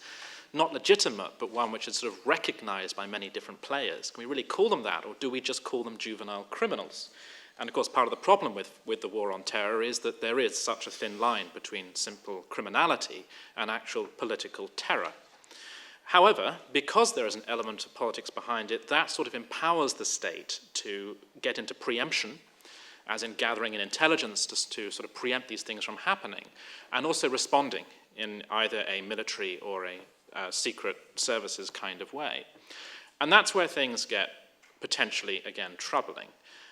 not legitimate, but one which is sort of recognized by many different players? Can we really call them that, or do we just call them juvenile criminals? And of course, part of the problem with the war on terror is that there is such a thin line between simple criminality and actual political terror. However, because there is an element of politics behind it, that sort of empowers the state to get into preemption, as in gathering in intelligence to sort of preempt these things from happening, and also responding in either a military or a secret services kind of way. And that's where things get potentially, again, troubling.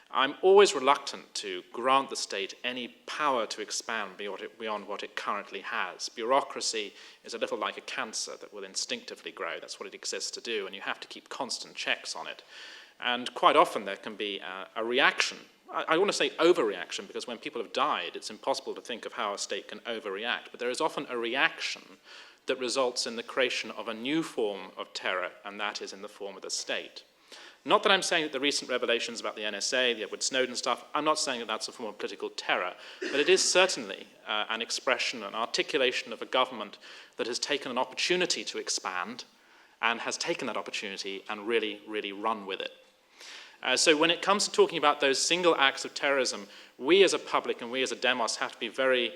I'm always reluctant to grant the state any power to expand beyond what it currently has. Bureaucracy is a little like a cancer that will instinctively grow. That's what it exists to do, and you have to keep constant checks on it. And quite often there can be a reaction. I want to say overreaction, because when people have died, it's impossible to think of how a state can overreact. But there is often a reaction that results in the creation of a new form of terror, and that is in the form of the state. Not that I'm saying that the recent revelations about the NSA, the Edward Snowden stuff, I'm not saying that that's a form of political terror, but it is certainly an expression, an articulation of a government that has taken an opportunity to expand and has taken that opportunity and really, really run with it. So when it comes to talking about those single acts of terrorism, we as a public and we as a demos have to be very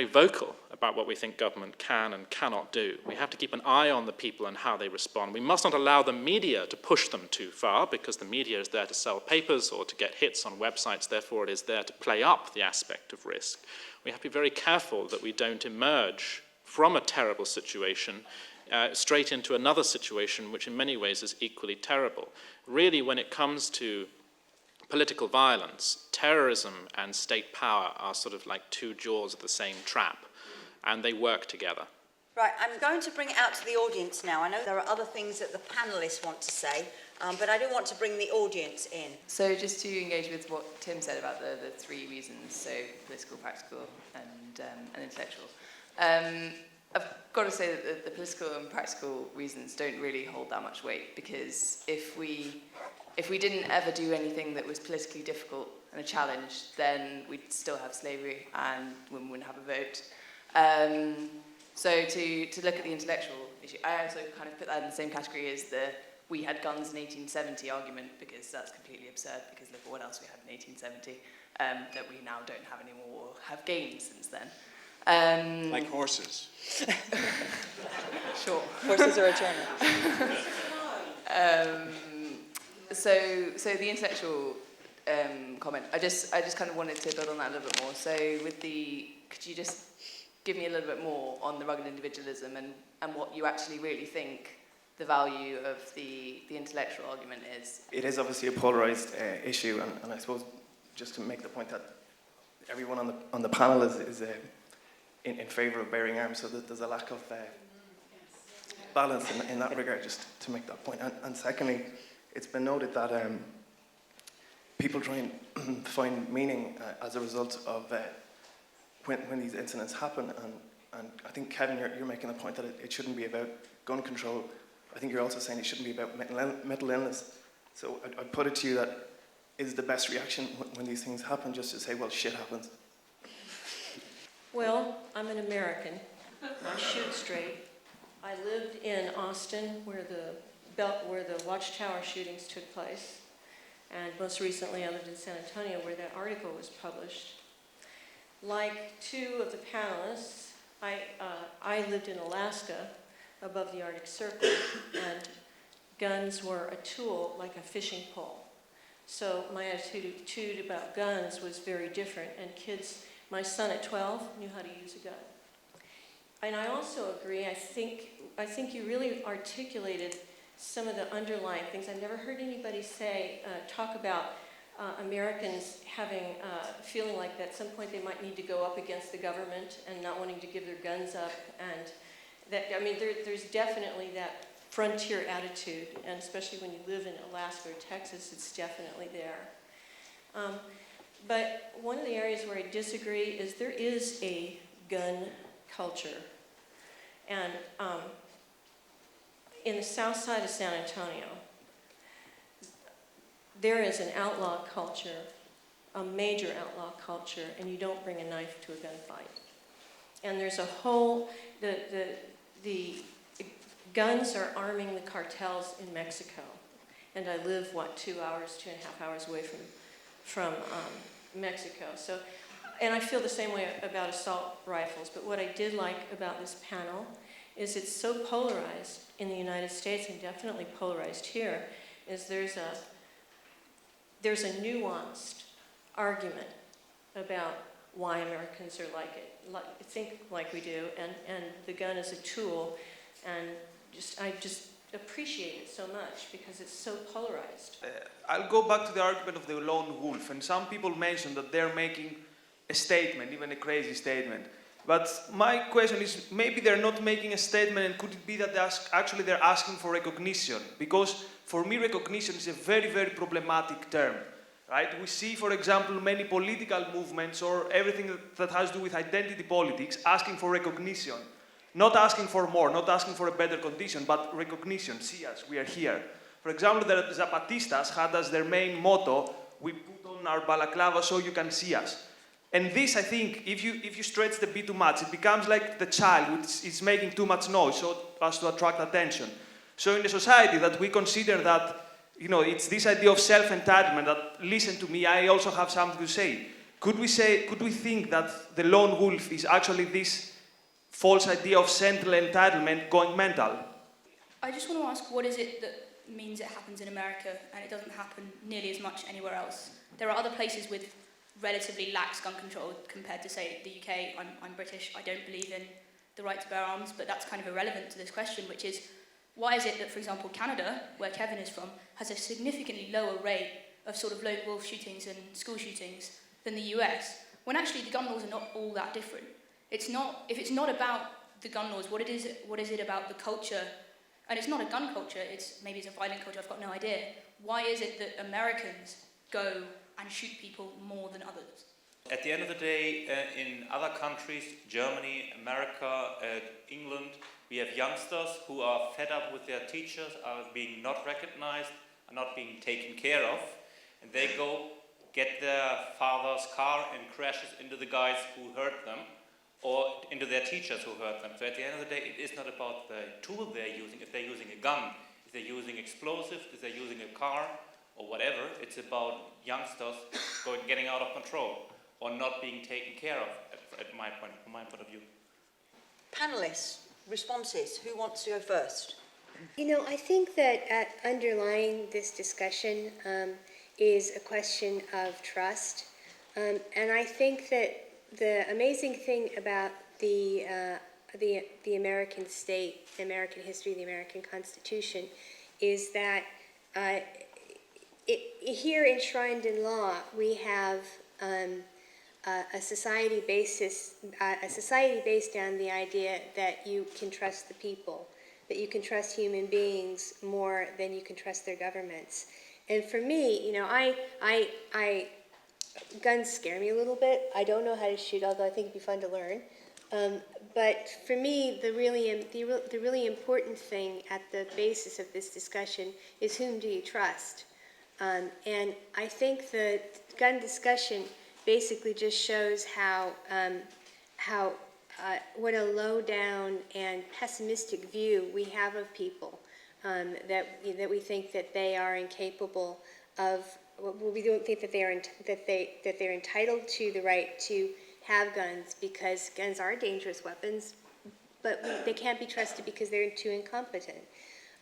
vocal about what we think government can and cannot do. We have to keep an eye on the people and how they respond. We must not allow the media to push them too far, because the media is there to sell papers or to get hits on websites, therefore it is there to play up the aspect of risk. We have to be very careful that we don't emerge from a terrible situation straight into another situation which in many ways is equally terrible. Really, when it comes to political violence, terrorism and state power are sort of like two jaws of the same trap, and they work together. Right, I'm going to bring it out to the audience now. I know there are other things that the panellists want to say, but I do want to bring the audience in. So just to engage with what Tim said about the three reasons, so political, practical, and intellectual. I've got to say that the political and practical reasons don't really hold that much weight, because if we didn't ever do anything that was politically difficult and a challenge, then we'd still have slavery and women wouldn't have a vote. So to look at the intellectual issue, I also kind of put that in the same category as the we had guns in 1870 argument, because that's completely absurd, because look at what else we had in 1870 that we now don't have anymore, or have gained since then. Like horses. Sure. Horses are eternal. So the intellectual comment, I just kind of wanted to build on that a little bit more. So could you just give me a little bit more on the rugged individualism and what you actually really think the value of the intellectual argument is? It is obviously a polarized issue, and I suppose just to make the point that everyone on the panel is in favour of bearing arms, so that there's a lack of balance in that regard, just to make that point. And secondly, it's been noted that people try and find meaning as a result of when these incidents happen, and I think, Kevin, you're making the point that it shouldn't be about gun control. I think you're also saying it shouldn't be about mental illness. So I'd put it to you that is the best reaction when these things happen just to say, well, shit happens? Well, I'm an American. I shoot straight. I lived in Austin where the Watchtower shootings took place. And most recently I lived in San Antonio where that article was published. Like two of the panelists, I lived in Alaska above the Arctic Circle, and guns were a tool like a fishing pole. So my attitude about guns was very different, and kids, my son at 12 knew how to use a gun. And I also agree, I think you really articulated some of the underlying things. I've never heard anybody talk about Americans feeling like at some point they might need to go up against the government and not wanting to give their guns up. And that, I mean, there's definitely that frontier attitude, and especially when you live in Alaska or Texas, it's definitely there. But one of the areas where I disagree is there is a gun culture. And in the south side of San Antonio, there is an outlaw culture, a major outlaw culture, and you don't bring a knife to a gunfight. And there's a whole, the guns are arming the cartels in Mexico. And I live, 2.5 hours away from Mexico. So, and I feel the same way about assault rifles, but what I did like about this panel is it's so polarized in the United States, and definitely polarized here, is there's a nuanced argument about why Americans are think like we do, and the gun is a tool, and I just appreciate it so much because it's so polarized. I'll go back to the argument of the lone wolf, and some people mention that they're making a statement, even a crazy statement. But my question is, maybe they're not making a statement, and could it be that they're asking for recognition? Because for me, recognition is a very, very problematic term, right? We see, for example, many political movements or everything that has to do with identity politics asking for recognition. Not asking for more, not asking for a better condition, but recognition. See us, we are here. For example, the Zapatistas had as their main motto, we put on our balaclava so you can see us. And this, I think, if you stretch the bit too much, it becomes like the child, which is making too much noise so as to attract attention. So in a society that we consider that, it's this idea of self-entitlement that, listen to me, I also have something to say. Could we think that the lone wolf is actually this false idea of central entitlement going mental? I just want to ask, what is it that means it happens in America and it doesn't happen nearly as much anywhere else? There are other places with relatively lax gun control compared to, say, the UK. I'm British. I don't believe in the right to bear arms, but that's kind of irrelevant to this question, which is, why is it that, for example, Canada, where Kevin is from, has a significantly lower rate of sort of lone wolf shootings and school shootings than the US, when actually the gun laws are not all that different? If it's not about the gun laws, what is it about the culture, and it's not a gun culture, maybe it's a violent culture, I've got no idea. Why is it that Americans go and shoot people more than others? At the end of the day, in other countries, Germany, America, England, we have youngsters who are fed up with their teachers, are being not recognized, are not being taken care of, and they go get their father's car and crashes into the guys who hurt them, or into their teachers who hurt them. So at the end of the day, it is not about the tool they're using, if they're using a gun, if they're using explosives, if they're using a car, or whatever. It's about youngsters getting out of control, or not being taken care of, from my point of view. Panelists, responses. Who wants to go first? You know, I think that underlying this discussion is a question of trust. And I think that the amazing thing about the American state, the American history, the American Constitution, is that here enshrined in law, we have a society based on the idea that you can trust the people, that you can trust human beings more than you can trust their governments. And for me, you know, guns scare me a little bit. I don't know how to shoot, although I think it'd be fun to learn. But for me, the really important thing at the basis of this discussion is whom do you trust? And I think the gun discussion basically just shows what a low down and pessimistic view we have of people, that we think that they are incapable of. We don't think that they're entitled to the right to have guns because guns are dangerous weapons, but they can't be trusted because they're too incompetent.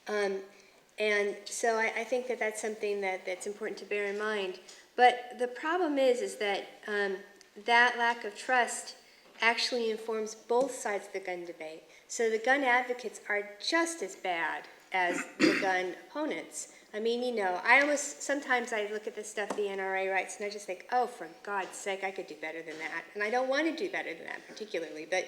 And so I think that that's something that's important to bear in mind. But the problem is that that lack of trust actually informs both sides of the gun debate. So the gun advocates are just as bad as the gun opponents. I mean, you know, sometimes I look at the stuff the NRA writes and I just think, oh, for God's sake, I could do better than that. And I don't want to do better than that particularly, but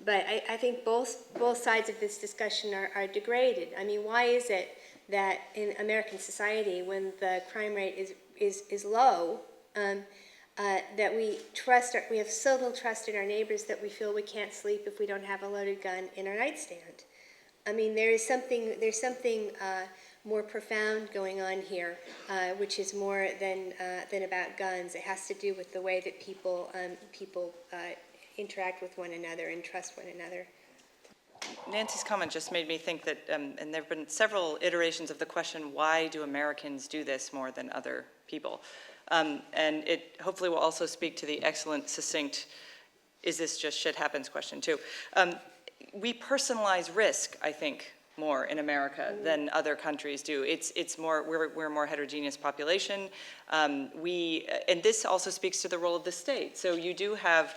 I think both sides of this discussion are degraded. I mean, why is it that in American society, when the crime rate is low, that we have so little trust in our neighbors that we feel we can't sleep if we don't have a loaded gun in our nightstand? I mean, there's something more profound going on here, which is more than about guns. It has to do with the way that people interact with one another and trust one another. Nancy's comment just made me think that, and there have been several iterations of the question, why do Americans do this more than other people? And it hopefully will also speak to the excellent, succinct, is this just shit happens question too. We personalize risk, I think, more in America than other countries do. It's more, we're a more heterogeneous population. And this also speaks to the role of the state. So you do have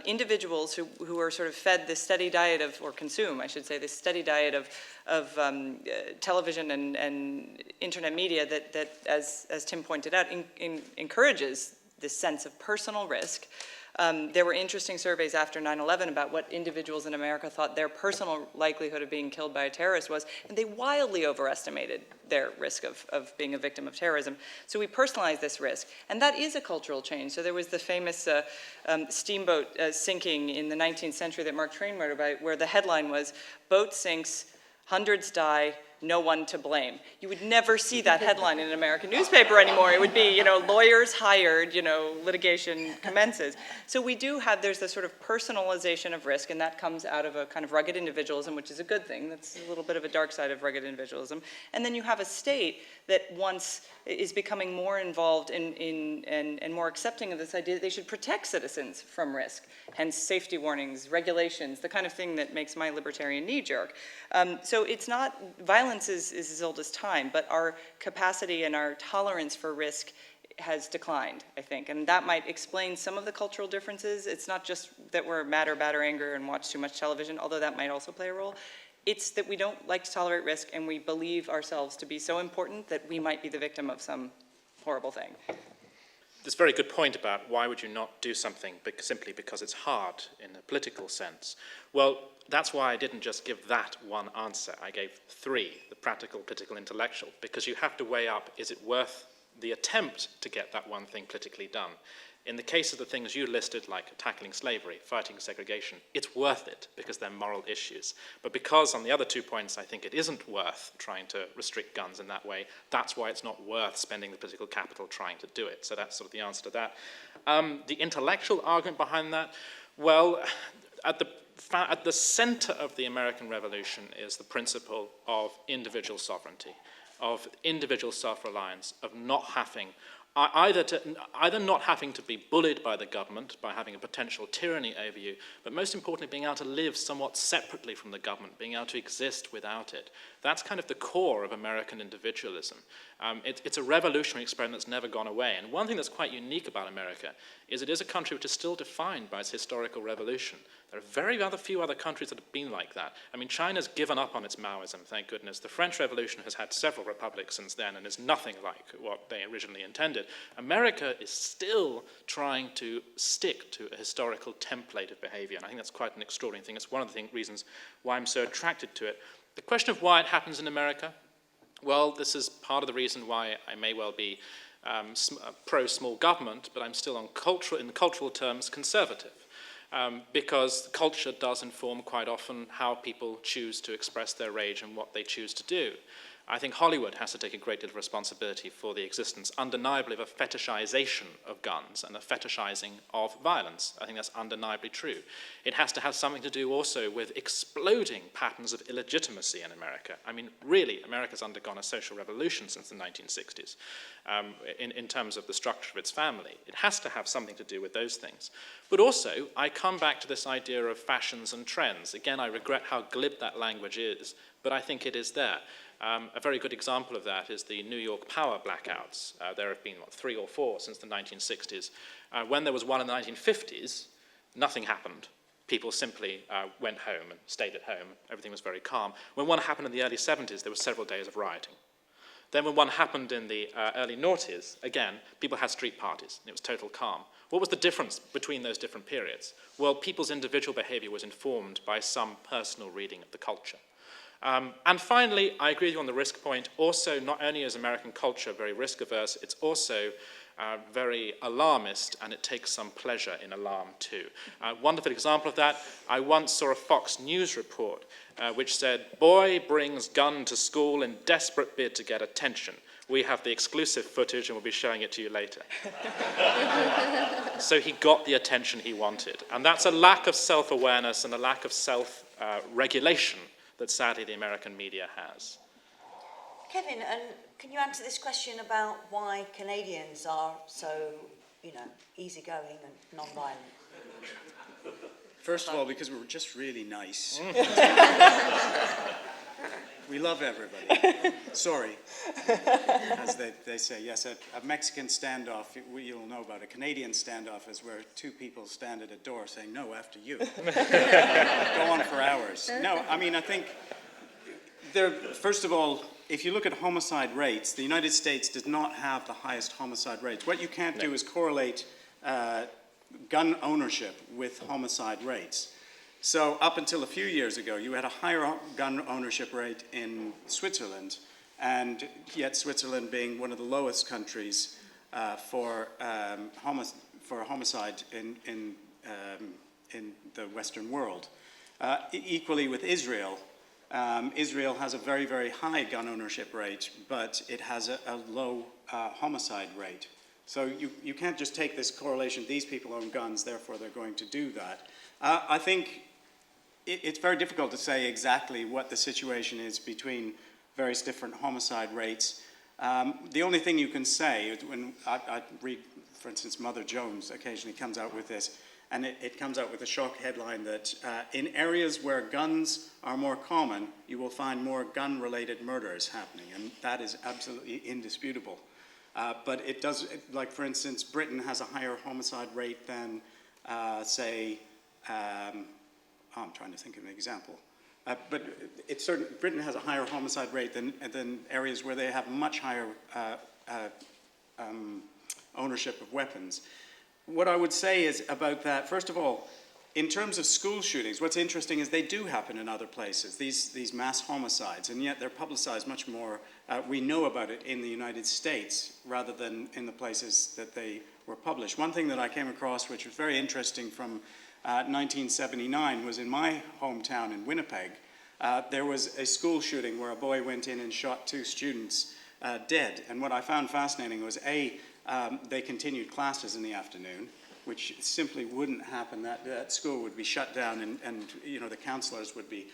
individuals who are sort of fed this steady diet of, or consume, I should say, this steady diet of television and internet media that as Tim pointed out, encourages this sense of personal risk. There were interesting surveys after 9/11 about what individuals in America thought their personal likelihood of being killed by a terrorist was, and they wildly overestimated their risk of being a victim of terrorism. So we personalize this risk, and that is a cultural change. So there was the famous steamboat sinking in the 19th century that Mark Twain wrote about, where the headline was, "Boat sinks, hundreds die, no one to blame." You would never see that headline in an American newspaper anymore. It would be, you know, lawyers hired, you know, litigation commences. So we do have, there's this sort of personalization of risk, and that comes out of a kind of rugged individualism, which is a good thing. That's a little bit of a dark side of rugged individualism. And then you have a state that once is becoming more involved and more accepting of this idea that they should protect citizens from risk, hence safety warnings, regulations, the kind of thing that makes my libertarian knee jerk. So it's not, violence is as old as time, but our capacity and our tolerance for risk has declined, I think, and that might explain some of the cultural differences. It's not just that we're mad or bad or angry and watch too much television, although that might also play a role. It's that we don't like to tolerate risk, and we believe ourselves to be so important that we might be the victim of some horrible thing. this very good point about why would you not do something simply because it's hard in a political sense. Well, that's why I didn't just give that one answer. I gave three: the practical, political, intellectual, because you have to weigh up, is it worth the attempt to get that one thing politically done? In the case of the things you listed, like tackling slavery, fighting segregation, it's worth it because they're moral issues. But because on the other 2 points I think it isn't worth trying to restrict guns in that way, that's why it's not worth spending the political capital trying to do it. So that's sort of the answer to that. The intellectual argument behind that, well, at the center of the American Revolution is the principle of individual sovereignty, of individual self-reliance, of not having either not having to be bullied by the government, by having a potential tyranny over you, but most importantly, being able to live somewhat separately from the government, being able to exist without it. That's kind of the core of American individualism. It's a revolutionary experiment that's never gone away. And one thing that's quite unique about America is it is a country which is still defined by its historical revolution. There are few other countries that have been like that. I mean, China's given up on its Maoism, thank goodness. The French Revolution has had several republics since then and is nothing like what they originally intended. America is still trying to stick to a historical template of behavior, and I think that's quite an extraordinary thing. It's one of the reasons why I'm so attracted to it. The question of why it happens in America, well, this is part of the reason why I may well be pro-small government, but I'm still in cultural terms conservative. Because culture does inform quite often how people choose to express their rage and what they choose to do. I think Hollywood has to take a great deal of responsibility for the existence, undeniably, of a fetishization of guns and a fetishizing of violence. I think that's undeniably true. It has to have something to do also with exploding patterns of illegitimacy in America. I mean, really, America's undergone a social revolution since the 1960s in terms of the structure of its family. It has to have something to do with those things. But also, I come back to this idea of fashions and trends. Again, I regret how glib that language is, but I think it is there. A very good example of that is the New York power blackouts. There have been, 3 or 4 since the 1960s. When there was one in the 1950s, nothing happened. People simply went home and stayed at home. Everything was very calm. When one happened in the early 70s, there were several days of rioting. Then when one happened in the early noughties, again, people had street parties, and it was total calm. What was the difference between those different periods? Well, people's individual behavior was informed by some personal reading of the culture. And finally, I agree with you on the risk point. Also, not only is American culture very risk-averse, it's also very alarmist, and it takes some pleasure in alarm too. A wonderful example of that, I once saw a Fox News report which said, "Boy brings gun to school in desperate bid to get attention. We have the exclusive footage and we'll be showing it to you later." So he got the attention he wanted. And that's a lack of self-awareness and a lack of self-regulation that sadly the American media has. Kevin, and can you answer this question about why Canadians are so, easygoing and non-violent? First of all, because we're just really nice. We love everybody. Sorry. As they say, yes, a Mexican standoff, you'll know about. A Canadian standoff is where 2 people stand at a door saying, "No, after you." Go on for hours. No, I mean, I think, first of all, if you look at homicide rates, the United States does not have the highest homicide rates. What you can't do is correlate gun ownership with homicide rates. So up until a few years ago, you had a higher gun ownership rate in Switzerland, and yet Switzerland being one of the lowest countries for homicide in the Western world. Equally with Israel. Israel has a very, very high gun ownership rate, but it has a low homicide rate. So you can't just take this correlation, these people own guns, therefore they're going to do that. I think it's very difficult to say exactly what the situation is between various different homicide rates. The only thing you can say, when I read, for instance, Mother Jones occasionally comes out with this, and it comes out with a shock headline that in areas where guns are more common, you will find more gun-related murders happening, and that is absolutely indisputable. But it does, like for instance, Britain has a higher homicide rate than, say, I'm trying to think of an example. But Britain has a higher homicide rate than areas where they have much higher ownership of weapons. What I would say is about that, first of all, in terms of school shootings, what's interesting is they do happen in other places, these mass homicides, and yet they're publicized much more. We know about it in the United States rather than in the places that they were published. One thing that I came across, which was very interesting from 1979, was in my hometown in Winnipeg. There was a school shooting where a boy went in and shot 2 students dead. And what I found fascinating was, they continued classes in the afternoon, which simply wouldn't happen. That school would be shut down, and you know, the counselors would be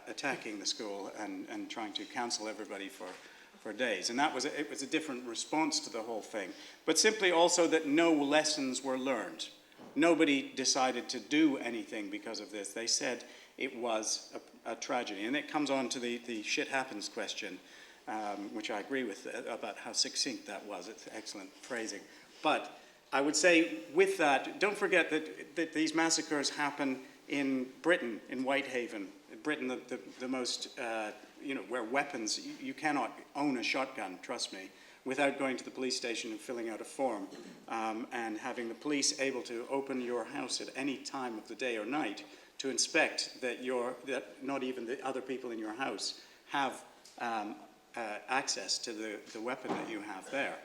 attacking the school and trying to counsel everybody for days. And it was a different response to the whole thing. But simply also that no lessons were learned. Nobody decided to do anything because of this. They said it was a tragedy. And it comes on to the shit happens question, which I agree with about how succinct that was. It's excellent phrasing. But I would say with that, don't forget that these massacres happen in Britain, in Whitehaven. Britain, the most, you know, where weapons, you cannot own a shotgun, trust me, without going to the police station and filling out a form, and having the police able to open your house at any time of the day or night to inspect that not even the other people in your house have access to the weapon that you have there.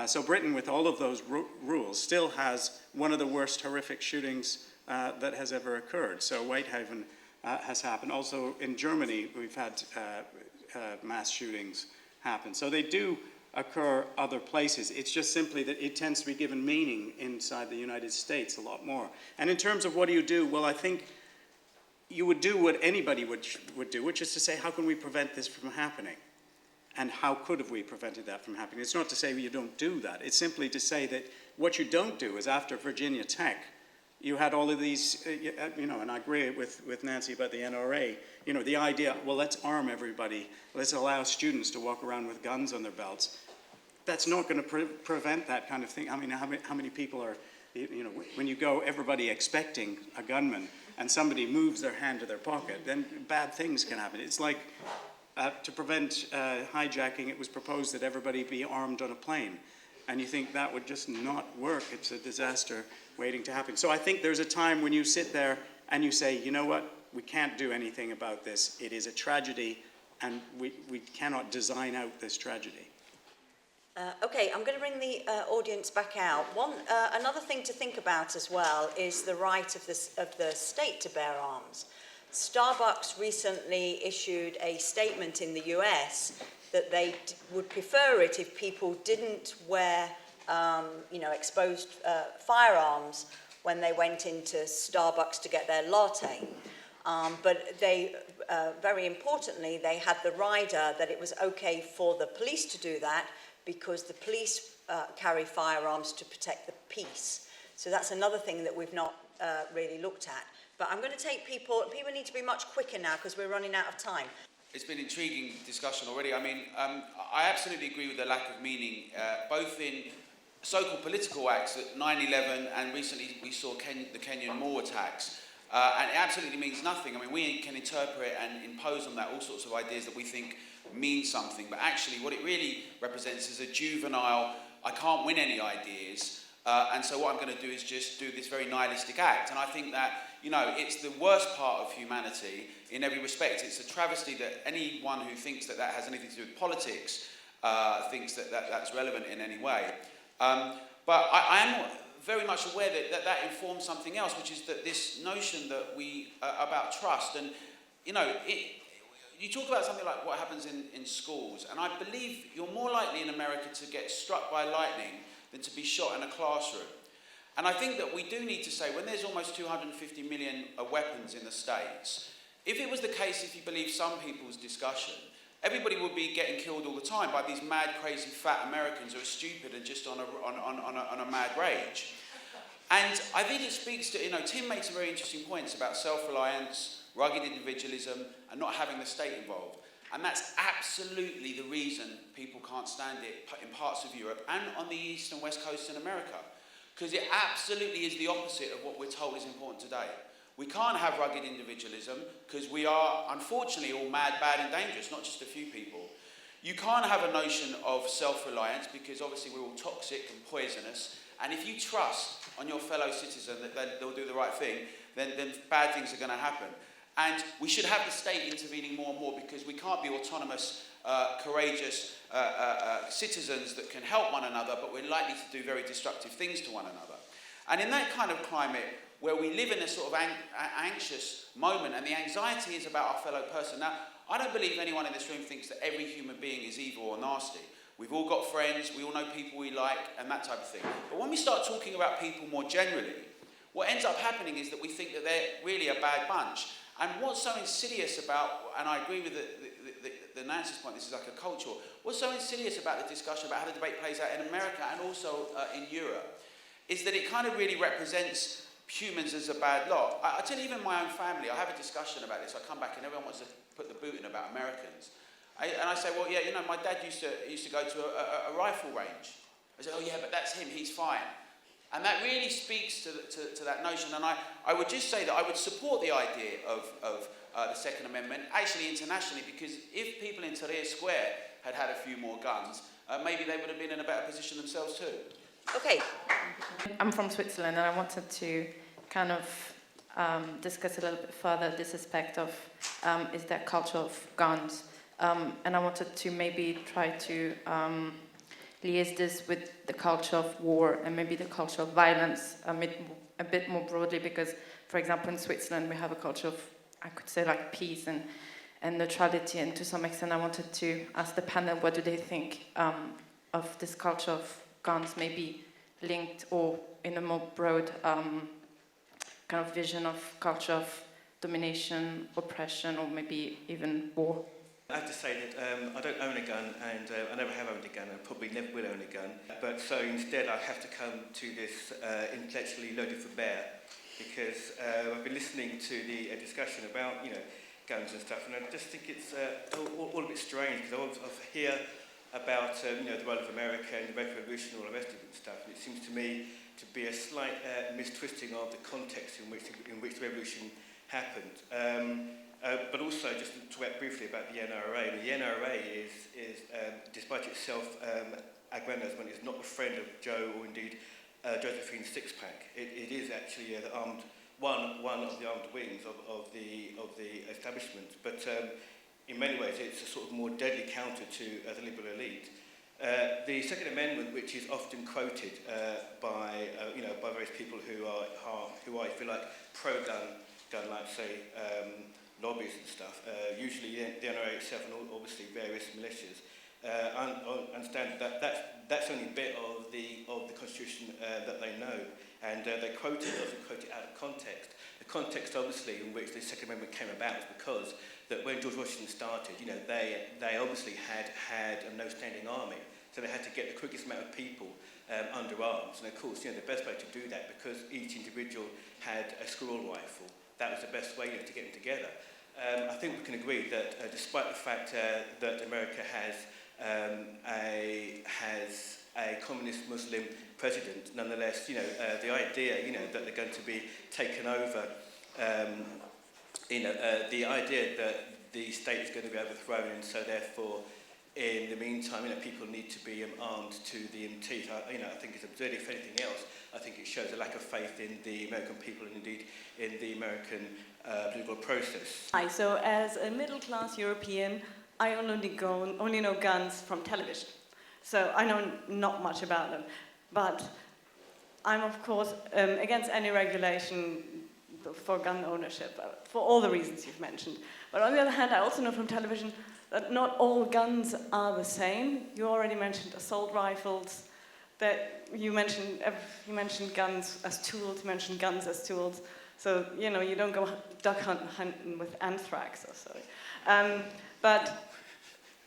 So Britain, with all of those rules, still has one of the worst horrific shootings that has ever occurred. So Whitehaven has happened. Also in Germany, we've had mass shootings happen. So they do occur other places. It's just simply that it tends to be given meaning inside the United States a lot more. And in terms of what do you do, well, I think you would do what anybody would do, which is to say, how can we prevent this from happening? And how could have we prevented that from happening? It's not to say you don't do that. It's simply to say that what you don't do is, after Virginia Tech, you had all of these, you know, and I agree with Nancy about the NRA, you know, the idea, well, let's arm everybody. Let's allow students to walk around with guns on their belts. That's not going to prevent that kind of thing. I mean, how many people are, you know, when you go, everybody expecting a gunman, and somebody moves their hand to their pocket, then bad things can happen. It's like, to prevent hijacking, it was proposed that everybody be armed on a plane. And you think that would just not work. It's a disaster waiting to happen. So I think there's a time when you sit there and you say, you know what, we can't do anything about this. It is a tragedy, and we cannot design out this tragedy. Okay, I'm going to bring the audience back out. Another thing to think about as well is the right of the state to bear arms. Starbucks recently issued a statement in the US that they would prefer it if people didn't wear, you know, exposed firearms when they went into Starbucks to get their latte. But they, very importantly, they had the rider that it was okay for the police to do that because the police carry firearms to protect the peace. So that's another thing that we've not really looked at. But I'm going to take people need to be much quicker now because we're running out of time. It's been an intriguing discussion already. I mean, I absolutely agree with the lack of meaning, both in so-called political acts at 9/11 and recently we saw the Kenyan Moor attacks. And it absolutely means nothing. I mean, we can interpret and impose on that all sorts of ideas that we think mean something, but actually what it really represents is a juvenile, I can't win any ideas, and so what I'm going to do is just do this very nihilistic act. And I think that, you know, it's the worst part of humanity in every respect. It's a travesty that anyone who thinks that that has anything to do with politics thinks that that's relevant in any way. But I am very much aware that informs something else, which is that this notion that about trust. And, you know, you talk about something like what happens in schools, and I believe you're more likely in America to get struck by lightning than to be shot in a classroom. And I think that we do need to say, when there's almost 250 million weapons in the States, if it was the case, if you believe some people's discussion, everybody would be getting killed all the time by these mad, crazy, fat Americans who are stupid and just on a mad rage. And I think it speaks to, you know, Tim makes some very interesting points about self-reliance, rugged individualism, and not having the state involved. And that's absolutely the reason people can't stand it in parts of Europe and on the east and west coast in America. Because it absolutely is the opposite of what we're told is important today. We can't have rugged individualism because we are, unfortunately, all mad, bad and dangerous, not just a few people. You can't have a notion of self-reliance because obviously we're all toxic and poisonous. And if you trust on your fellow citizen that they'll do the right thing, then bad things are going to happen. And we should have the state intervening more and more because we can't be autonomous, courageous citizens that can help one another, but we're likely to do very destructive things to one another. And in that kind of climate, where we live in a sort of anxious moment, and the anxiety is about our fellow person. Now, I don't believe anyone in this room thinks that every human being is evil or nasty. We've all got friends, we all know people we like, and that type of thing. But when we start talking about people more generally, what ends up happening is that we think that they're really a bad bunch. And what's so insidious about, and I agree with the Nancy's point, this is like a culture, what's so insidious about the discussion about how the debate plays out in America and also in Europe, is that it kind of really represents humans as a bad lot. I tell you, even my own family, I have a discussion about this. I come back and everyone wants to put the boot in about Americans. And I say, well, yeah, you know, my dad used to go to a rifle range. I say, oh yeah, but that's him, he's fine. And that really speaks to that notion. And I would just say that I would support the idea of the Second Amendment, actually internationally, because if people in Tahrir Square had had a few more guns, maybe they would have been in a better position themselves too. Okay. I'm from Switzerland, and I wanted to kind of discuss a little bit further this aspect of is there culture of guns, and I wanted to maybe try to liaise this with the culture of war and maybe the culture of violence a bit more broadly, because, for example, in Switzerland we have a culture of, I could say, like peace and neutrality, and to some extent I wanted to ask the panel what do they think of this culture of guns, maybe linked or in a more broad kind of vision of culture of domination, oppression, or maybe even war. I have to say that I don't own a gun, and I never have owned a gun, and probably never will own a gun. But so instead I have to come to this intellectually loaded for bear, because I've been listening to the discussion about, you know, guns and stuff, and I just think it's all a bit strange, because I hear about you know, the role of America and the American Revolution and all the rest of it and stuff, and it seems to me to be a slight mistwisting of the context in which the revolution happened. But also, just to talk briefly about the NRA. The NRA is despite itself aggrandizement, is not a friend of Joe or indeed Josephine's six-pack. It is actually the one of the armed wings of the establishment. But in many ways, it's a sort of more deadly counter to the liberal elite. The Second Amendment, which is often quoted by various people who are, if you like, pro-gun, like say lobbies and stuff. Usually the NRA itself and obviously various militias understand that that's only a bit of the Constitution that they know, and they quote it out of context. The context, obviously, in which the Second Amendment came about was because that when George Washington started, you know, they obviously had a no standing army, so they had to get the quickest amount of people under arms. And of course, you know, the best way to do that, because each individual had a squirrel rifle, that was the best way, you know, to get them together. I think we can agree that despite the fact that America has a communist Muslim president, nonetheless, you know, the idea, you know, that they're going to be taken over, the idea that the state is going to be overthrown, and so therefore, in the meantime, you know, people need to be armed to the teeth. I think it's absurd. If anything else, I think it shows a lack of faith in the American people and indeed in the American political process. Hi, so as a middle-class European, I only know guns from television. So I know not much about them. But I'm, of course, against any regulation for gun ownership, for all the reasons you've mentioned. But on the other hand, I also know from television that not all guns are the same. You already mentioned assault rifles, that you mentioned guns as tools, you mentioned guns as tools. So, you know, you don't go duck hunting with anthrax or so. But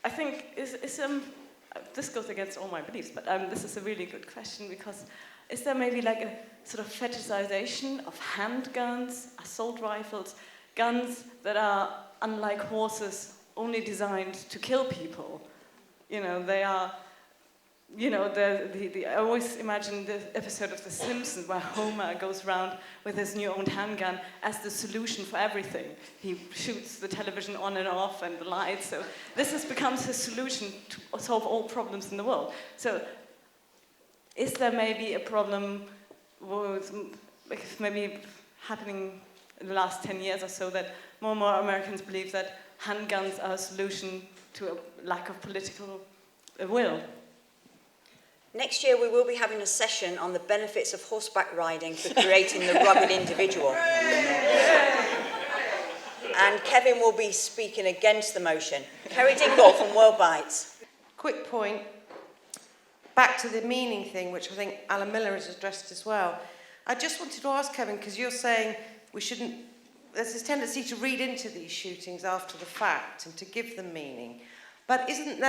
I think this goes against all my beliefs, but this is a really good question, because is there maybe like a sort of fetishization of handguns, assault rifles, guns that are, unlike horses, only designed to kill people? You know, they are I always imagine the episode of The Simpsons where Homer goes around with his new owned handgun as the solution for everything. He shoots the television on and off and the lights. So this becomes his solution to solve all problems in the world. So is there maybe a problem with maybe happening in the last 10 years or so that more and more Americans believe that handguns are a solution to a lack of political will? Next year we will be having a session on the benefits of horseback riding for creating the rugged individual. And Kevin will be speaking against the motion. Kerry Dingle from World Bites. Quick point, back to the meaning thing, which I think Alan Miller has addressed as well. I just wanted to ask Kevin, because you're saying there's this tendency to read into these shootings after the fact and to give them meaning. But isn't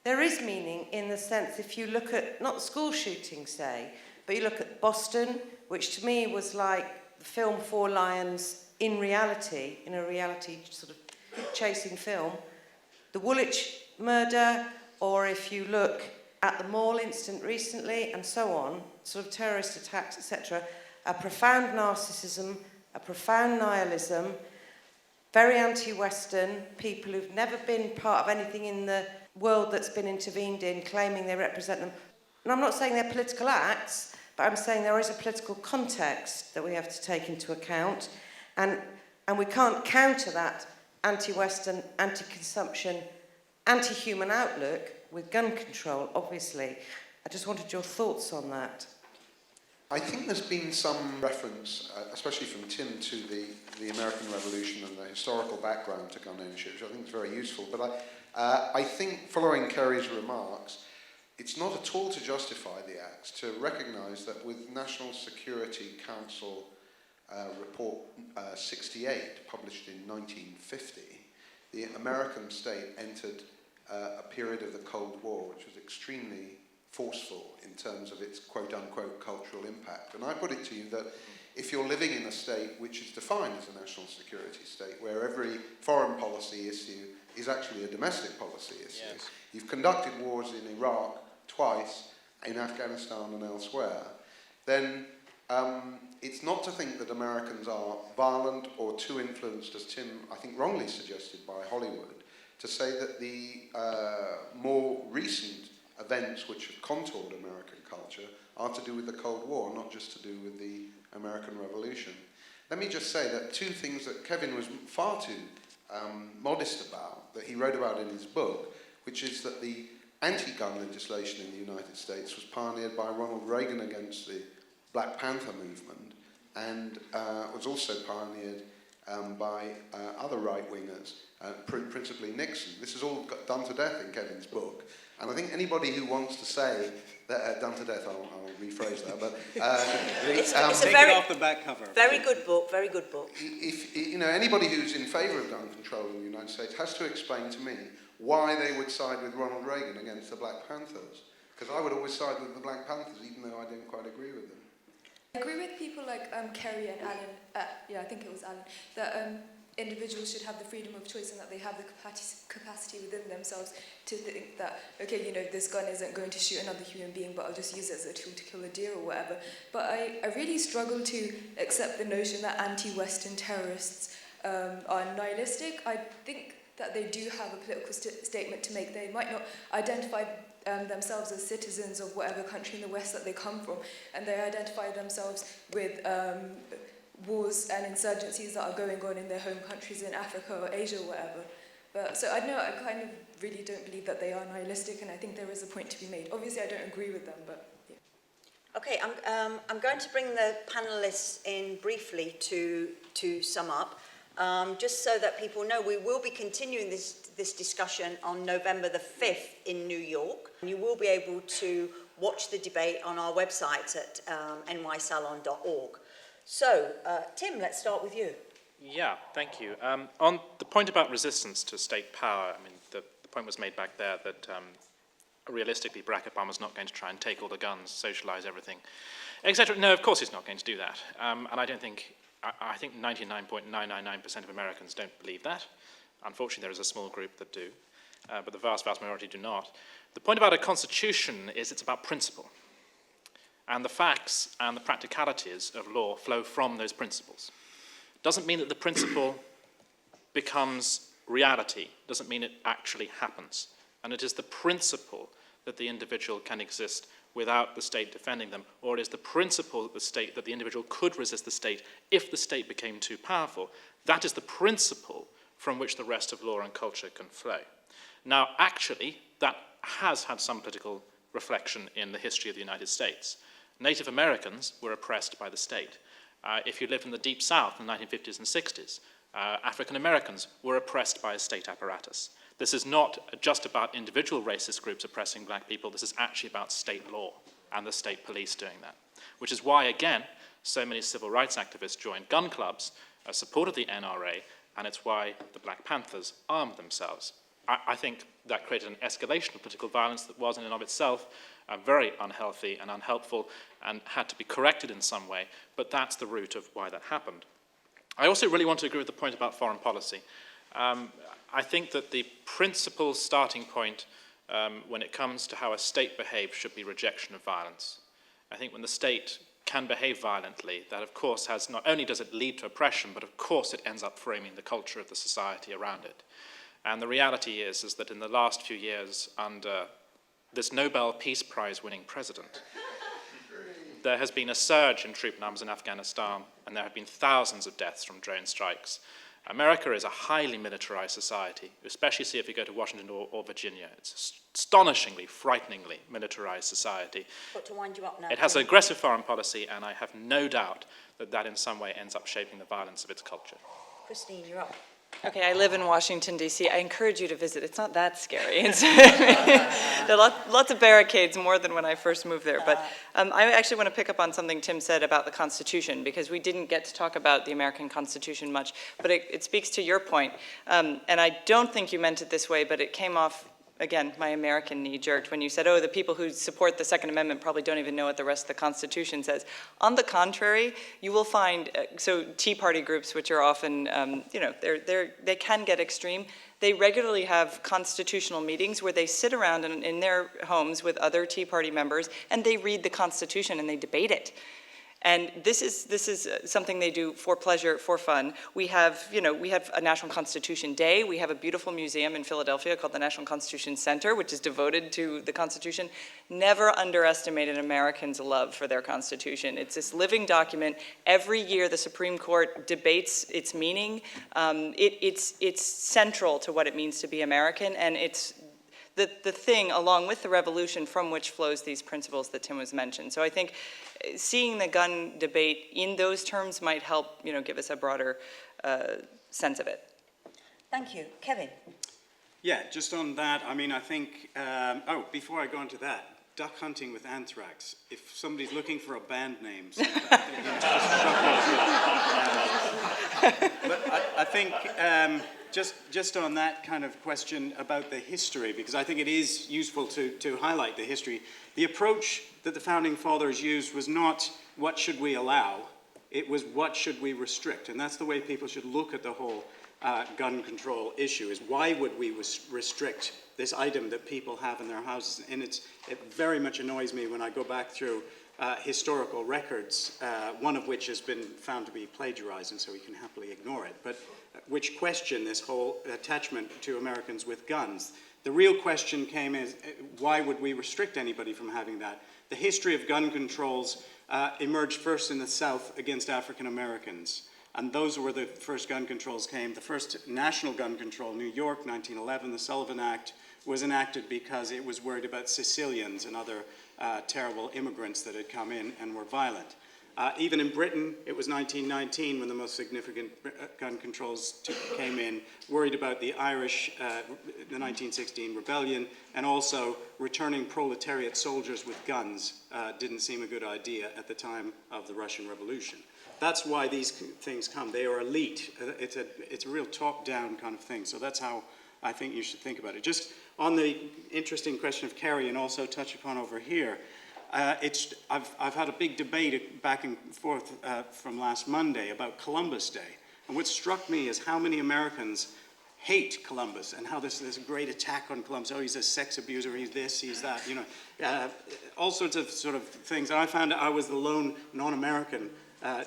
there is meaning in the sense, if you look at, not the school shooting, say, but you look at Boston, which to me was like the film Four Lions in a reality sort of chasing film, the Woolwich murder, or if you look at the Mall incident recently, and so on, sort of terrorist attacks, etc., a profound narcissism, a profound nihilism, very anti-Western, people who've never been part of anything in the world that's been intervened in, claiming they represent them. And I'm not saying they're political acts, but I'm saying there is a political context that we have to take into account, and we can't counter that anti-Western, anti-consumption, anti-human outlook with gun control, obviously. I just wanted your thoughts on that. I think there's been some reference, especially from Tim, to the American Revolution and the historical background to gun ownership, which I think is very useful. But I think, following Kerry's remarks, it's not at all to justify the acts, to recognise that with National Security Council Report 68, published in 1950, the American state entered a period of the Cold War, which was extremely forceful in terms of its quote-unquote cultural impact. And I put it to you that if you're living in a state which is defined as a national security state, where every foreign policy issue is actually a domestic policy issue, yes. You've conducted wars in Iraq twice, in Afghanistan and elsewhere, then it's not to think that Americans are violent or too influenced, as Tim, I think, wrongly suggested by Hollywood, to say that the more recent events which have contoured American culture are to do with the Cold War, not just to do with the American Revolution. Let me just say that two things that Kevin was far too modest about, that he wrote about in his book, which is that the anti-gun legislation in the United States was pioneered by Ronald Reagan against the Black Panther movement, and was also pioneered by other right-wingers, principally Nixon. This is all done to death in Kevin's book. And I think anybody who wants to say that, done to death, I'll rephrase that, but... it's take it off the back cover. Very good book, very good book. If, anybody who's in favour of gun control in the United States has to explain to me why they would side with Ronald Reagan against the Black Panthers. Because I would always side with the Black Panthers, even though I didn't quite agree with them. I agree with people like Kerry and Alan, I think it was Alan, that individuals should have the freedom of choice and that they have the capacity within themselves to think that, okay, this gun isn't going to shoot another human being, but I'll just use it as a tool to kill a deer or whatever. But I really struggle to accept the notion that anti-Western terrorists are nihilistic. I think that they do have a political statement to make. They might not identify themselves as citizens of whatever country in the West that they come from, and they identify themselves with wars and insurgencies that are going on in their home countries in Africa or Asia or whatever. But so I kind of really don't believe that they are nihilistic, and I think there is a point to be made. Obviously, I don't agree with them, but yeah. Okay, I'm going to bring the panellists in briefly to sum up. Just so that people know, we will be continuing this discussion on November the 5th in New York. You will be able to watch the debate on our website at nysalon.org. So, Tim, let's start with you. Yeah, thank you. On the point about resistance to state power, I mean, the point was made back there that realistically Barack Obama's not going to try and take all the guns, socialize everything, etc. No, of course he's not going to do that. And I don't think... I think 99.999% of Americans don't believe that. Unfortunately, there is a small group that do. but the vast, vast majority do not. The point about a constitution is it's about principle. And the facts and the practicalities of law flow from those principles. Doesn't mean that the principle becomes reality, doesn't mean it actually happens. And it is the principle that the individual can exist without the state defending them, or it is the principle that the individual could resist the state if the state became too powerful. That is the principle from which the rest of law and culture can flow. Now, actually, that has had some political reflection in the history of the United States. Native Americans were oppressed by the state. If you lived in the Deep South in the 1950s and 60s, African Americans were oppressed by a state apparatus. This is not just about individual racist groups oppressing black people, this is actually about state law and the state police doing that. Which is why, again, so many civil rights activists joined gun clubs, supported the NRA, and it's why the Black Panthers armed themselves. I think that created an escalation of political violence that was in and of itself very unhealthy and unhelpful and had to be corrected in some way, but that's the root of why that happened. I also really want to agree with the point about foreign policy. I think that the principal starting point when it comes to how a state behaves should be rejection of violence. I think when the state can behave violently, that of course has, not only does it lead to oppression, but of course it ends up framing the culture of the society around it. And the reality is that in the last few years, under this Nobel Peace Prize winning president, there has been a surge in troop numbers in Afghanistan, and there have been thousands of deaths from drone strikes. America is a highly militarized society, especially see if you go to Washington or Virginia. It's an astonishingly, frighteningly militarized society. But to wind you up now. It has an aggressive foreign policy, and I have no doubt that that in some way ends up shaping the violence of its culture. Christine, you're up. Okay, I live in Washington, D.C. I encourage you to visit. It's not that scary. There are lots of barricades, more than when I first moved there. But I actually want to pick up on something Tim said about the Constitution, because we didn't get to talk about the American Constitution much. But it speaks to your point. And I don't think you meant it this way, but it came off, again, my American knee-jerked when you said, oh, the people who support the Second Amendment probably don't even know what the rest of the Constitution says. On the contrary, you will find, so Tea Party groups, which are often, they can get extreme, they regularly have constitutional meetings where they sit around in their homes with other Tea Party members and they read the Constitution and they debate it. And this is something they do for pleasure, for fun. We have a National Constitution Day. We have a beautiful museum in Philadelphia called the National Constitution Center, which is devoted to the Constitution. Never underestimate an American's love for their Constitution. It's this living document. Every year, the Supreme Court debates its meaning. It's central to what it means to be American, and it's the thing, along with the revolution, from which flows these principles that Tim was mentioned. So I think seeing the gun debate in those terms might help, give us a broader sense of it. Thank you. Kevin? Yeah, just on that, I mean, I think, before I go into that, duck hunting with anthrax. If somebody's looking for a band name, but I think just on that kind of question about the history, because I think it is useful to highlight the history. The approach that the Founding Fathers used was not what should we allow, it was what should we restrict. And that's the way people should look at the whole gun control issue, is why would we restrict this item that people have in their houses? And it very much annoys me when I go back through historical records, one of which has been found to be plagiarized, and so we can happily ignore it, but which question this whole attachment to Americans with guns. The real question came is, why would we restrict anybody from having that? The history of gun controls emerged first in the South against African Americans. And those were the first gun controls came. The first national gun control, New York, 1911, the Sullivan Act, was enacted because it was worried about Sicilians and other terrible immigrants that had come in and were violent. Even in Britain, it was 1919 when the most significant gun controls came in, worried about the Irish, the 1916 rebellion, and also returning proletariat soldiers with guns didn't seem a good idea at the time of the Russian Revolution. That's why these things come. They are elite. It's a real top-down kind of thing. So that's how I think you should think about it. Just on the interesting question of Kerry, and also touch upon over here, I've had a big debate back and forth from last Monday about Columbus Day. And what struck me is how many Americans hate Columbus and how there's a great attack on Columbus. Oh, he's a sex abuser, he's this, he's that, you know, all sorts of sort of things. And I found I was the lone non-American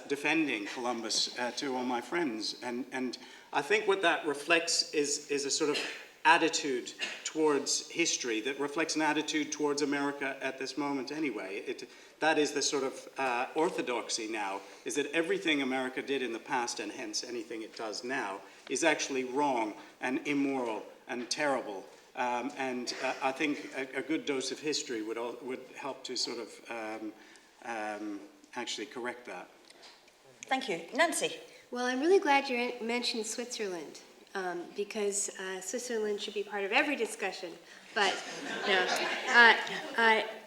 defending Columbus to all my friends. And I think what that reflects is a sort of attitude towards history that reflects an attitude towards America at this moment anyway. That is the sort of orthodoxy now, is that everything America did in the past, and hence anything it does now, is actually wrong and immoral and terrible. And I think a good dose of history would help to sort of actually correct that. Thank you. Nancy? Well, I'm really glad you mentioned Switzerland, because Switzerland should be part of every discussion. But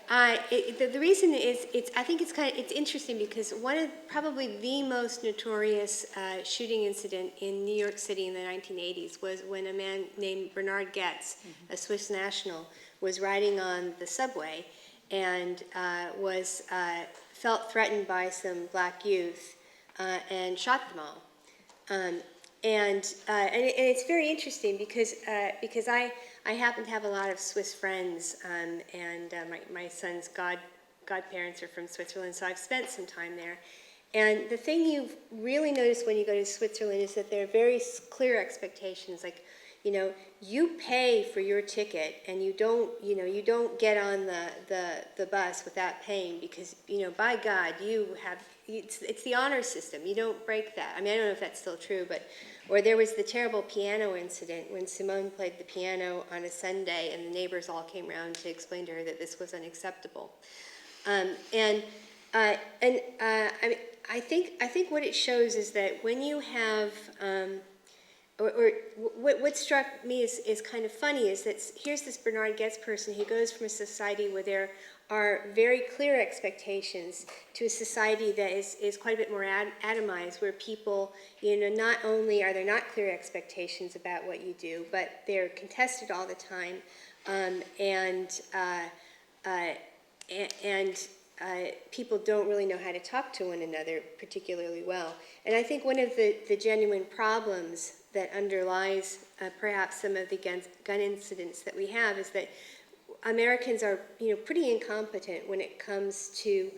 the reason is, I think it's interesting because one of probably the most notorious shooting incident in New York City in the 1980s was when a man named Bernard Goetz, a Swiss national, was riding on the subway and felt threatened by some black youth and shot them all. And it's very interesting because I happen to have a lot of Swiss friends, and my son's godparents are from Switzerland, so I've spent some time there. And the thing you really notice when you go to Switzerland is that there are very clear expectations. Like, you know, you pay for your ticket, and you don't get on the bus without paying because, you know, by God, it's the honor system. You don't break that. I mean, I don't know if that's still true, or there was the terrible piano incident when Simone played the piano on a Sunday and the neighbors all came around to explain to her that this was unacceptable. I mean, I think what it shows is that when you have, what struck me is kind of funny is that here's this Bernard Goetz person. He goes from a society where there are very clear expectations to a society that is quite a bit more atomized, where people, you know, not only are there not clear expectations about what you do, but they're contested all the time, and people don't really know how to talk to one another particularly well. And I think one of the genuine problems that underlies perhaps some of the gun incidents that we have is that Americans are, you know, pretty incompetent when it comes to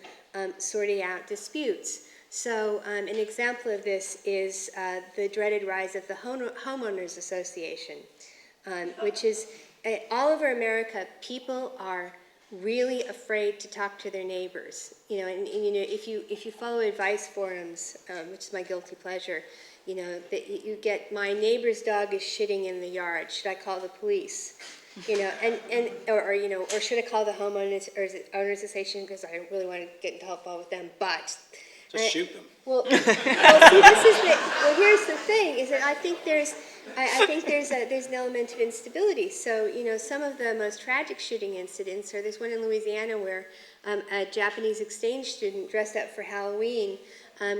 sorting out disputes. So an example of this is the dreaded rise of the Homeowners Association, which is all over America, people are really afraid to talk to their neighbors. You know, and you know, if you follow advice forums, which is my guilty pleasure, you know, that you get, my neighbor's dog is shitting in the yard. Should I call the police? You know, or should I call the homeowners association because I really want to get into help with them? But just shoot them. Well, see, here's the thing: is that I think there's an element of instability. So, you know, some of the most tragic shooting incidents are, there's one in Louisiana where a Japanese exchange student dressed up for Halloween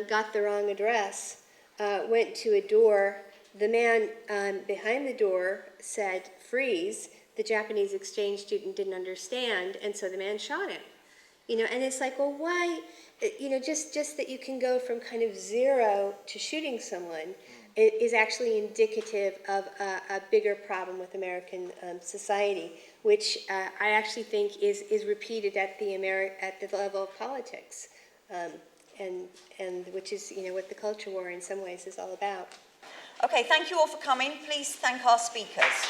got the wrong address, went to a door. The man behind the door said, "Freeze." The Japanese exchange student didn't understand, and so the man shot him. You know, and it's like, well, why? You know, just that you can go from kind of zero to shooting someone is actually indicative of a bigger problem with American society, which I actually think is repeated at the level of politics, and which is, you know, what the culture war in some ways is all about. Okay, thank you all for coming. Please thank our speakers.